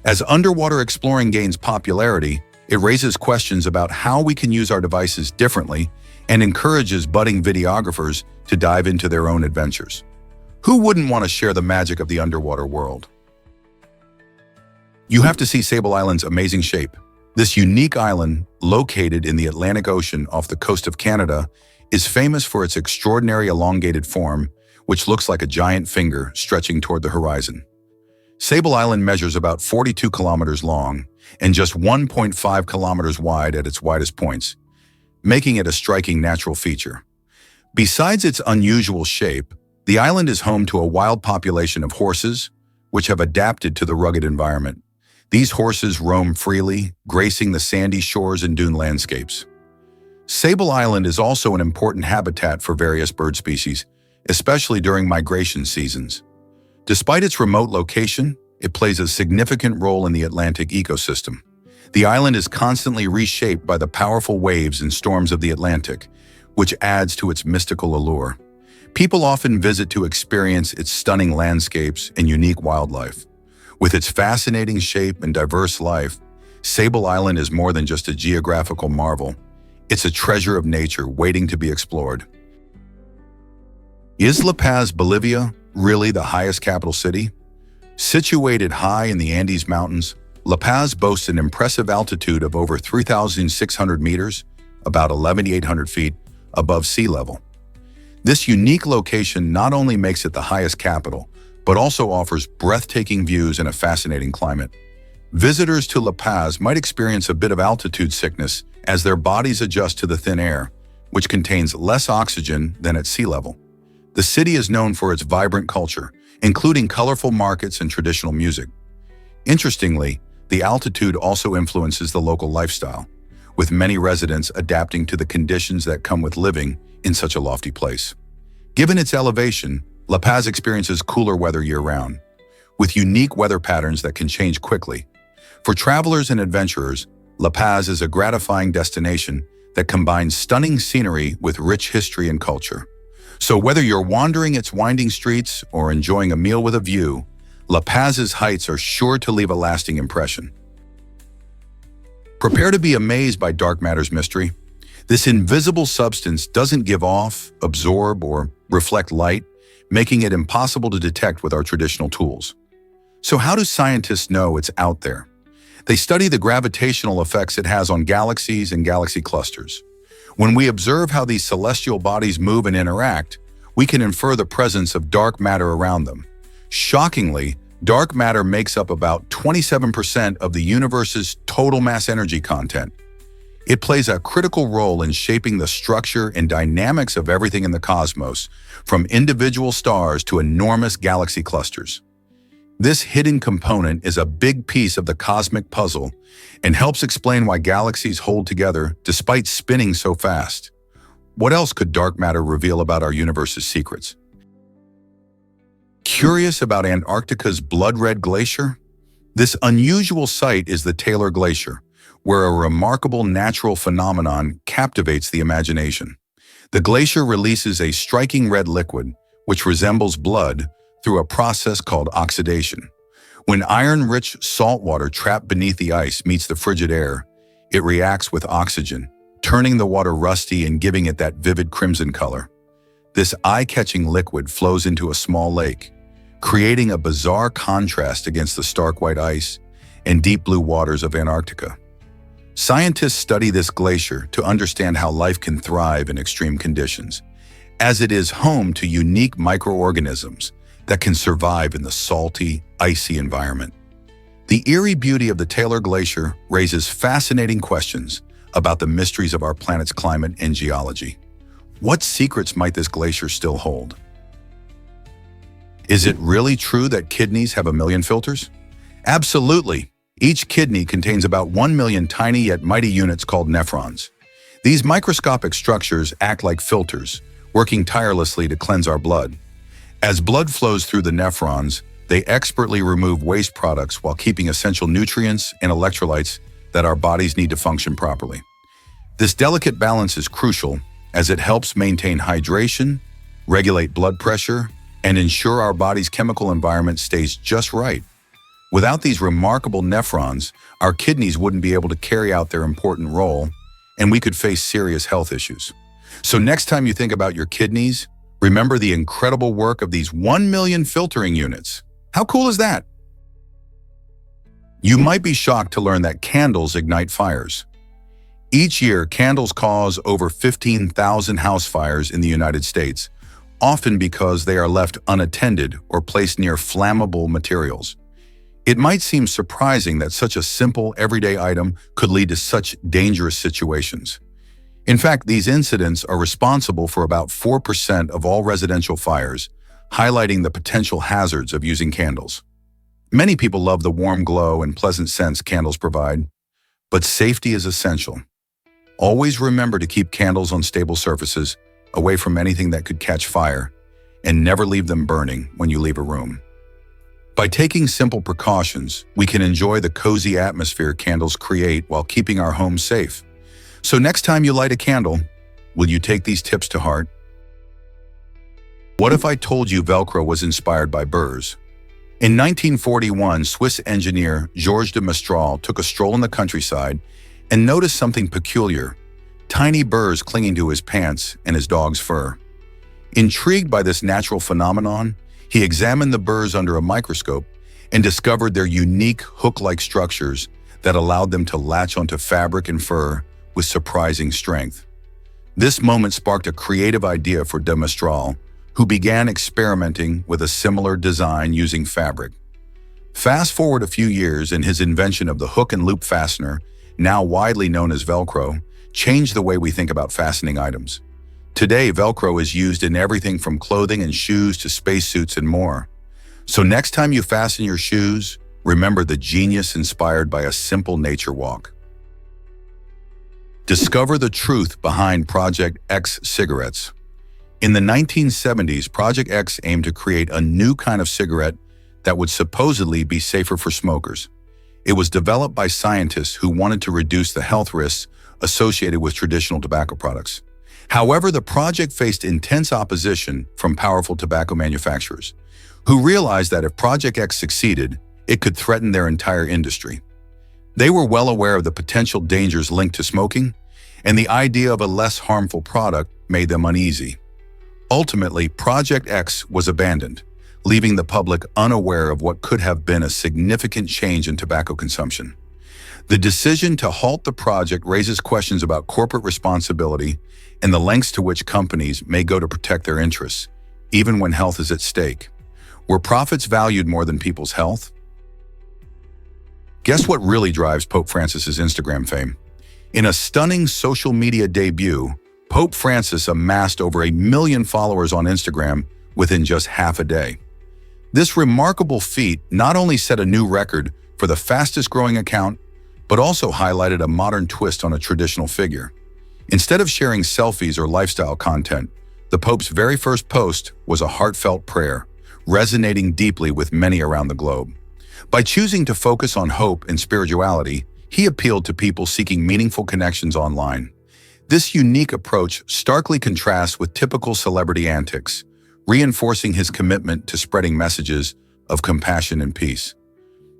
As underwater exploring gains popularity, it raises questions about how we can use our devices differently and encourages budding videographers to dive into their own adventures. Who wouldn't want to share the magic of the underwater world? You have to see Sable Island's amazing shape. This unique island, located in the Atlantic Ocean off the coast of Canada, is famous for its extraordinary elongated form, which looks like a giant finger stretching toward the horizon. Sable Island measures about 42 kilometers long and just 1.5 kilometers wide at its widest points, making it a striking natural feature. Besides its unusual shape, the island is home to a wild population of horses, which have adapted to the rugged environment. These horses roam freely, gracing the sandy shores and dune landscapes. Sable Island is also an important habitat for various bird species, especially during migration seasons. Despite its remote location, it plays a significant role in the Atlantic ecosystem. The island is constantly reshaped by the powerful waves and storms of the Atlantic, which adds to its mystical allure. People often visit to experience its stunning landscapes and unique wildlife. With its fascinating shape and diverse life, Sable Island is more than just a geographical marvel. It's a treasure of nature waiting to be explored. Is La Paz, Bolivia, really the highest capital city? Situated high in the Andes Mountains, La Paz boasts an impressive altitude of over 3,600 meters, about 11,800 feet, above sea level. This unique location not only makes it the highest capital, but also offers breathtaking views and a fascinating climate. Visitors to La Paz might experience a bit of altitude sickness as their bodies adjust to the thin air, which contains less oxygen than at sea level. The city is known for its vibrant culture, including colorful markets and traditional music. Interestingly, the altitude also influences the local lifestyle, with many residents adapting to the conditions that come with living in such a lofty place. Given its elevation, La Paz experiences cooler weather year-round, with unique weather patterns that can change quickly. For travelers and adventurers, La Paz is a gratifying destination that combines stunning scenery with rich history and culture. So whether you're wandering its winding streets or enjoying a meal with a view, La Paz's heights are sure to leave a lasting impression. Prepare to be amazed by dark matter's mystery. This invisible substance doesn't give off, absorb, or reflect light, making it impossible to detect with our traditional tools. So how do scientists know it's out there? They study the gravitational effects it has on galaxies and galaxy clusters. When we observe how these celestial bodies move and interact, we can infer the presence of dark matter around them. Shockingly, dark matter makes up about 27% of the universe's total mass energy content. It plays a critical role in shaping the structure and dynamics of everything in the cosmos, from individual stars to enormous galaxy clusters. This hidden component is a big piece of the cosmic puzzle and helps explain why galaxies hold together despite spinning so fast. What else could dark matter reveal about our universe's secrets? Curious about Antarctica's blood-red glacier? This unusual site is the Taylor Glacier, where a remarkable natural phenomenon captivates the imagination. The glacier releases a striking red liquid, which resembles blood, through a process called oxidation. When iron-rich salt water trapped beneath the ice meets the frigid air, it reacts with oxygen, turning the water rusty and giving it that vivid crimson color. This eye-catching liquid flows into a small lake, creating a bizarre contrast against the stark white ice and deep blue waters of Antarctica. Scientists study this glacier to understand how life can thrive in extreme conditions, as it is home to unique microorganisms that can survive in the salty, icy environment. The eerie beauty of the Taylor Glacier raises fascinating questions about the mysteries of our planet's climate and geology. What secrets might this glacier still hold? Is it really true that kidneys have 1 million filters? Absolutely. Each kidney contains about 1 million tiny yet mighty units called nephrons. These microscopic structures act like filters, working tirelessly to cleanse our blood. As blood flows through the nephrons, they expertly remove waste products while keeping essential nutrients and electrolytes that our bodies need to function properly. This delicate balance is crucial as it helps maintain hydration, regulate blood pressure, and ensure our body's chemical environment stays just right. Without these remarkable nephrons, our kidneys wouldn't be able to carry out their important role, and we could face serious health issues. So next time you think about your kidneys, remember the incredible work of these 1 million filtering units. How cool is that? You might be shocked to learn that candles ignite fires. Each year, candles cause over 15,000 house fires in the United States, often because they are left unattended or placed near flammable materials. It might seem surprising that such a simple, everyday item could lead to such dangerous situations. In fact, these incidents are responsible for about 4% of all residential fires, highlighting the potential hazards of using candles. Many people love the warm glow and pleasant scents candles provide, but safety is essential. Always remember to keep candles on stable surfaces, away from anything that could catch fire, and never leave them burning when you leave a room. By taking simple precautions, we can enjoy the cozy atmosphere candles create while keeping our homes safe. So next time you light a candle, will you take these tips to heart? What if I told you Velcro was inspired by burrs? In 1941, Swiss engineer Georges de Mestral took a stroll in the countryside and noticed something peculiar: tiny burrs clinging to his pants and his dog's fur. Intrigued by this natural phenomenon, he examined the burrs under a microscope and discovered their unique hook-like structures that allowed them to latch onto fabric and fur with surprising strength. This moment sparked a creative idea for de Mestral, who began experimenting with a similar design using fabric. Fast forward a few years, and his invention of the hook and loop fastener, now widely known as Velcro, changed the way we think about fastening items. Today, Velcro is used in everything from clothing and shoes to spacesuits and more. So next time you fasten your shoes, remember the genius inspired by a simple nature walk. Discover the truth behind Project X cigarettes. In the 1970s, Project X aimed to create a new kind of cigarette that would supposedly be safer for smokers. It was developed by scientists who wanted to reduce the health risks associated with traditional tobacco products. However, the project faced intense opposition from powerful tobacco manufacturers, who realized that if Project X succeeded, it could threaten their entire industry. They were well aware of the potential dangers linked to smoking, and the idea of a less harmful product made them uneasy. Ultimately, Project X was abandoned, leaving the public unaware of what could have been a significant change in tobacco consumption. The decision to halt the project raises questions about corporate responsibility and the lengths to which companies may go to protect their interests, even when health is at stake. Were profits valued more than people's health? Guess what really drives Pope Francis's Instagram fame? In a stunning social media debut, Pope Francis amassed over 1 million followers on Instagram within just half a day. This remarkable feat not only set a new record for the fastest growing account, but also highlighted a modern twist on a traditional figure. Instead of sharing selfies or lifestyle content, the Pope's very first post was a heartfelt prayer, resonating deeply with many around the globe. By choosing to focus on hope and spirituality, he appealed to people seeking meaningful connections online. This unique approach starkly contrasts with typical celebrity antics, reinforcing his commitment to spreading messages of compassion and peace.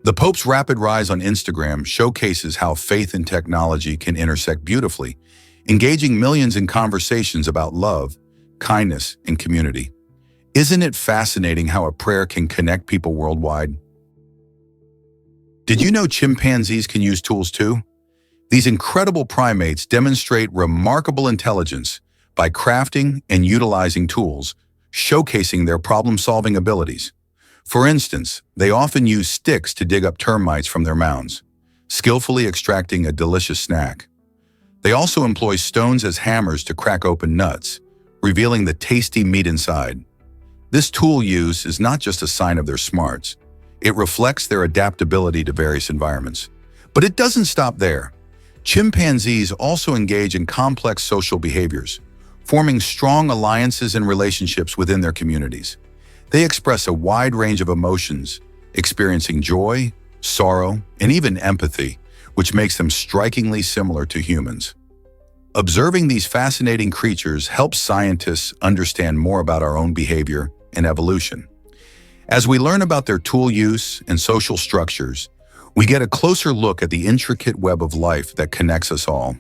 The Pope's rapid rise on Instagram showcases how faith and technology can intersect beautifully, engaging millions in conversations about love, kindness, and community. Isn't it fascinating how a prayer can connect people worldwide? Did you know chimpanzees can use tools too? These incredible primates demonstrate remarkable intelligence by crafting and utilizing tools, showcasing their problem-solving abilities. For instance, they often use sticks to dig up termites from their mounds, skillfully extracting a delicious snack. They also employ stones as hammers to crack open nuts, revealing the tasty meat inside. This tool use is not just a sign of their smarts. It reflects their adaptability to various environments. But it doesn't stop there. Chimpanzees also engage in complex social behaviors, forming strong alliances and relationships within their communities. They express a wide range of emotions, experiencing joy, sorrow, and even empathy, which makes them strikingly similar to humans. Observing these fascinating creatures helps scientists understand more about our own behavior and evolution. As we learn about their tool use and social structures, we get a closer look at the intricate web of life that connects us all.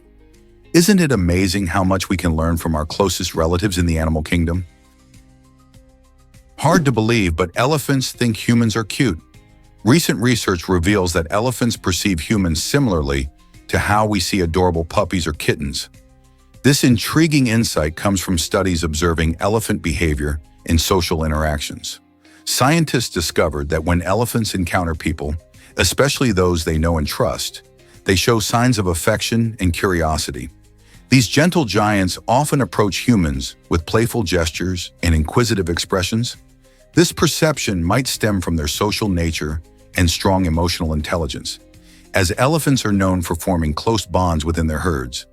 Isn't it amazing how much we can learn from our closest relatives in the animal kingdom? Hard to believe, but elephants think humans are cute. Recent research reveals that elephants perceive humans similarly to how we see adorable puppies or kittens. This intriguing insight comes from studies observing elephant behavior and social interactions. Scientists discovered that when elephants encounter people, especially those they know and trust, they show signs of affection and curiosity. These gentle giants often approach humans with playful gestures and inquisitive expressions. This perception might stem from their social nature and strong emotional intelligence. As elephants are known for forming close bonds within their herds,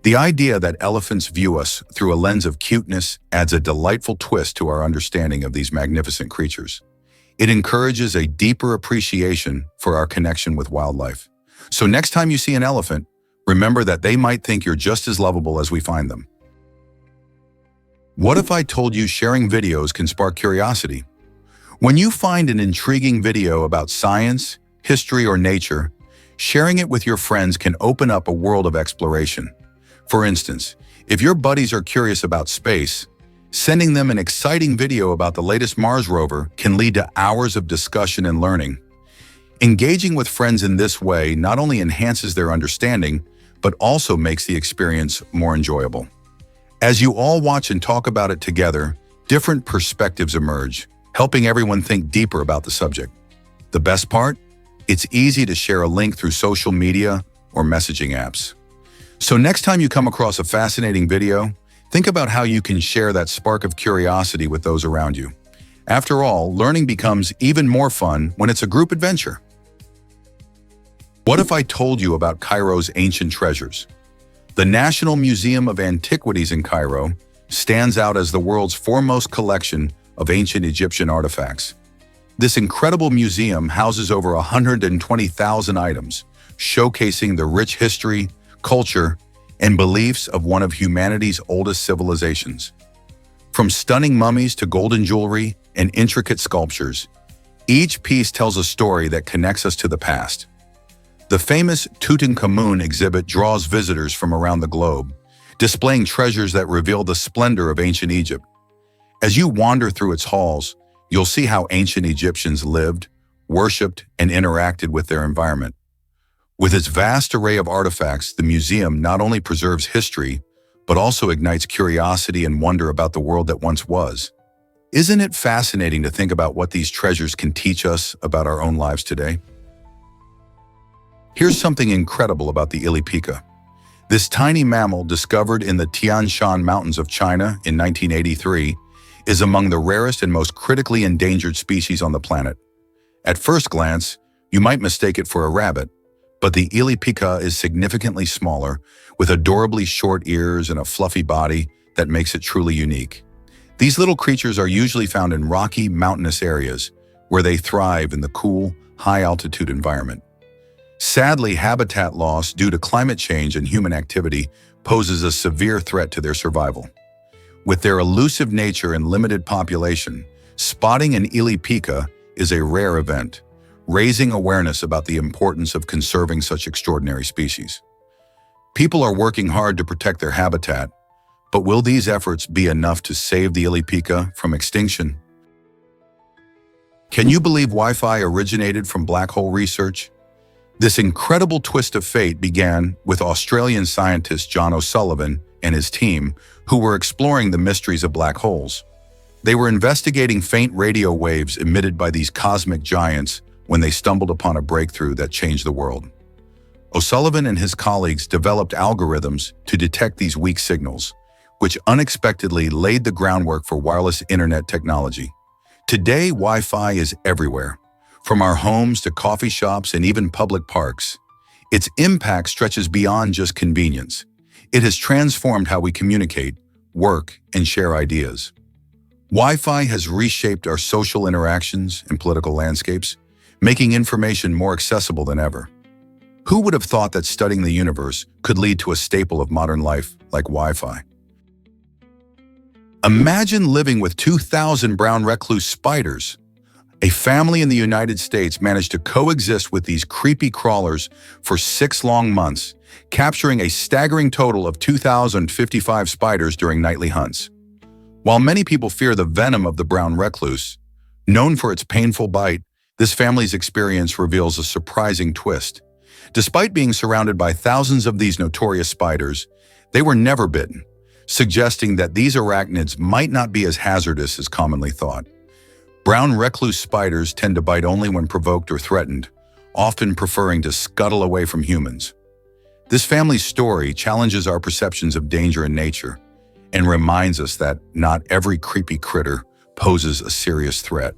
the idea that elephants view us through a lens of cuteness adds a delightful twist to our understanding of these magnificent creatures. It encourages a deeper appreciation for our connection with wildlife. So next time you see an elephant, remember that they might think you're just as lovable as we find them. What if I told you sharing videos can spark curiosity? When you find an intriguing video about science, history, or nature, sharing it with your friends can open up a world of exploration. For instance, if your buddies are curious about space, sending them an exciting video about the latest Mars rover can lead to hours of discussion and learning. Engaging with friends in this way not only enhances their understanding, but also makes the experience more enjoyable. As you all watch and talk about it together, different perspectives emerge, helping everyone think deeper about the subject. The best part? It's easy to share a link through social media or messaging apps. So next time you come across a fascinating video, think about how you can share that spark of curiosity with those around you. After all, learning becomes even more fun when it's a group adventure. What if I told you about Cairo's ancient treasures? The National Museum of Antiquities in Cairo stands out as the world's foremost collection of ancient Egyptian artifacts. This incredible museum houses over 120,000 items, showcasing the rich history, culture, and beliefs of one of humanity's oldest civilizations. From stunning mummies to golden jewelry and intricate sculptures, each piece tells a story that connects us to the past. The famous Tutankhamun exhibit draws visitors from around the globe, displaying treasures that reveal the splendor of ancient Egypt. As you wander through its halls, you'll see how ancient Egyptians lived, worshipped, and interacted with their environment. With its vast array of artifacts, the museum not only preserves history, but also ignites curiosity and wonder about the world that once was. Isn't it fascinating to think about what these treasures can teach us about our own lives today? Here's something incredible about the ilipika. This tiny mammal, discovered in the Tian Shan Mountains of China in 1983, is among the rarest and most critically endangered species on the planet. At first glance, you might mistake it for a rabbit, but the ilipika is significantly smaller, with adorably short ears and a fluffy body that makes it truly unique. These little creatures are usually found in rocky, mountainous areas, where they thrive in the cool, high-altitude environment. Sadly, habitat loss due to climate change and human activity poses a severe threat to their survival. With their elusive nature and limited population, spotting an ilipika is a rare event, raising awareness about the importance of conserving such extraordinary species. People are working hard to protect their habitat, But will these efforts be enough to save the Ilipica from extinction? Can you believe Wi-Fi originated from black hole research? This incredible twist of fate began with Australian scientist John O'Sullivan and his team, who were exploring the mysteries of black holes. They were investigating faint radio waves emitted by these cosmic giants when they stumbled upon a breakthrough that changed the world. O'Sullivan and his colleagues developed algorithms to detect these weak signals, which unexpectedly laid the groundwork for wireless internet technology. Today, Wi-Fi is everywhere, from our homes to coffee shops and even public parks. Its impact stretches beyond just convenience. It has transformed how we communicate, work, and share ideas. Wi-Fi has reshaped our social interactions and political landscapes, making information more accessible than ever. Who would have thought that studying the universe could lead to a staple of modern life like Wi-Fi? Imagine living with 2,000 brown recluse spiders. A family in the United States managed to coexist with these creepy crawlers for 6 long months, capturing a staggering total of 2,055 spiders during nightly hunts. While many people fear the venom of the brown recluse, known for its painful bite, this family's experience reveals a surprising twist. Despite being surrounded by thousands of these notorious spiders, they were never bitten, suggesting that these arachnids might not be as hazardous as commonly thought. Brown recluse spiders tend to bite only when provoked or threatened, often preferring to scuttle away from humans. This family's story challenges our perceptions of danger in nature and reminds us that not every creepy critter poses a serious threat.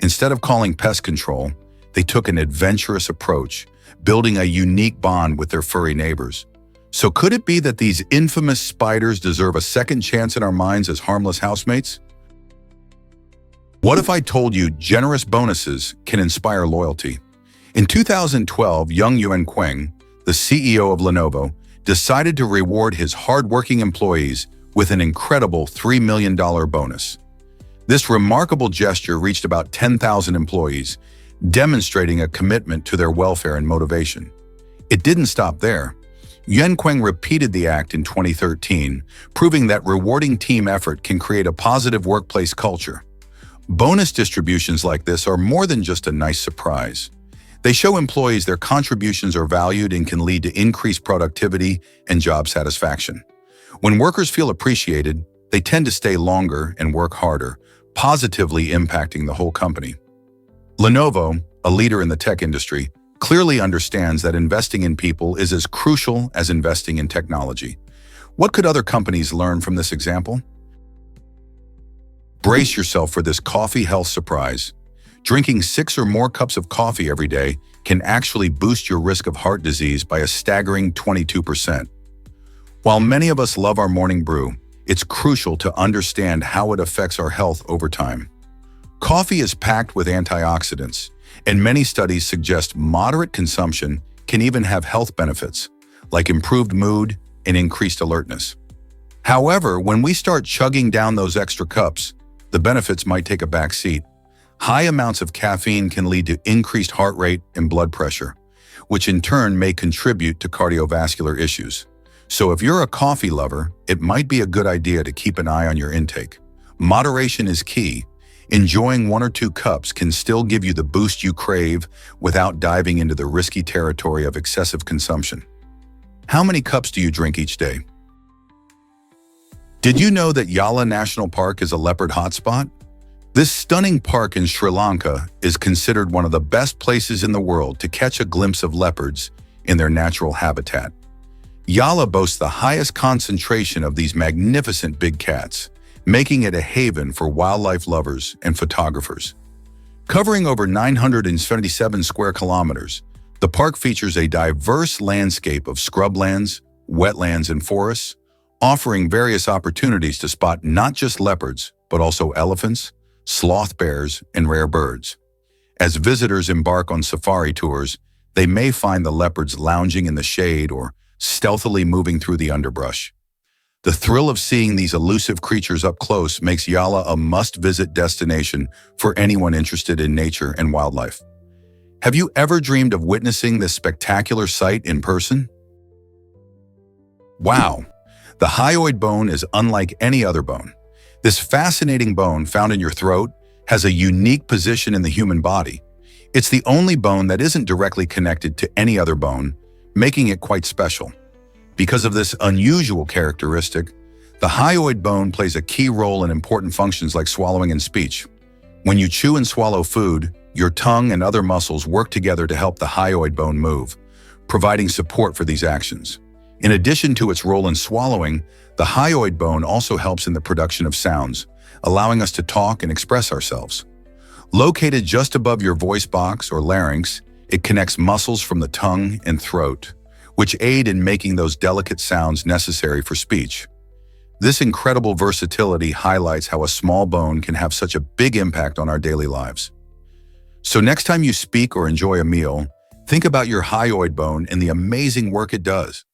Instead of calling pest control, they took an adventurous approach, building a unique bond with their furry neighbors. So could it be that these infamous spiders deserve a second chance in our minds as harmless housemates? What if I told you generous bonuses can inspire loyalty? In 2012, young Yuan Queng, the CEO of Lenovo, decided to reward his hardworking employees with an incredible $3 million bonus. This remarkable gesture reached about 10,000 employees, demonstrating a commitment to their welfare and motivation. It didn't stop there. Yuan Queng repeated the act in 2013, proving that rewarding team effort can create a positive workplace culture. Bonus distributions like this are more than just a nice surprise. They show employees their contributions are valued and can lead to increased productivity and job satisfaction. When workers feel appreciated, they tend to stay longer and work harder, positively impacting the whole company. Lenovo, a leader in the tech industry, clearly understands that investing in people is as crucial as investing in technology. What could other companies learn from this example? Brace yourself for this coffee health surprise. Drinking 6 or more cups of coffee every day can actually boost your risk of heart disease by a staggering 22%. While many of us love our morning brew, it's crucial to understand how it affects our health over time. Coffee is packed with antioxidants, and many studies suggest moderate consumption can even have health benefits, like improved mood and increased alertness. However, when we start chugging down those extra cups, the benefits might take a back seat. High amounts of caffeine can lead to increased heart rate and blood pressure, which in turn may contribute to cardiovascular issues. So if you're a coffee lover, it might be a good idea to keep an eye on your intake. Moderation is key. Enjoying 1 or 2 cups can still give you the boost you crave without diving into the risky territory of excessive consumption. How many cups do you drink each day? Did you know that Yala National Park is a leopard hotspot? This stunning park in Sri Lanka is considered one of the best places in the world to catch a glimpse of leopards in their natural habitat. Yala boasts the highest concentration of these magnificent big cats, making it a haven for wildlife lovers and photographers. Covering over 977 square kilometers, the park features a diverse landscape of scrublands, wetlands, and forests, offering various opportunities to spot not just leopards, but also elephants, sloth bears, and rare birds. As visitors embark on safari tours, they may find the leopards lounging in the shade or stealthily moving through the underbrush. The thrill of seeing these elusive creatures up close makes Yala a must-visit destination for anyone interested in nature and wildlife. Have you ever dreamed of witnessing this spectacular sight in person? Wow! The hyoid bone is unlike any other bone. This fascinating bone found in your throat has a unique position in the human body. It's the only bone that isn't directly connected to any other bone, making it quite special. Because of this unusual characteristic, the hyoid bone plays a key role in important functions like swallowing and speech. When you chew and swallow food, your tongue and other muscles work together to help the hyoid bone move, providing support for these actions. In addition to its role in swallowing, the hyoid bone also helps in the production of sounds, allowing us to talk and express ourselves. Located just above your voice box or larynx, it connects muscles from the tongue and throat, which aid in making those delicate sounds necessary for speech. This incredible versatility highlights how a small bone can have such a big impact on our daily lives. So next time you speak or enjoy a meal, think about your hyoid bone and the amazing work it does.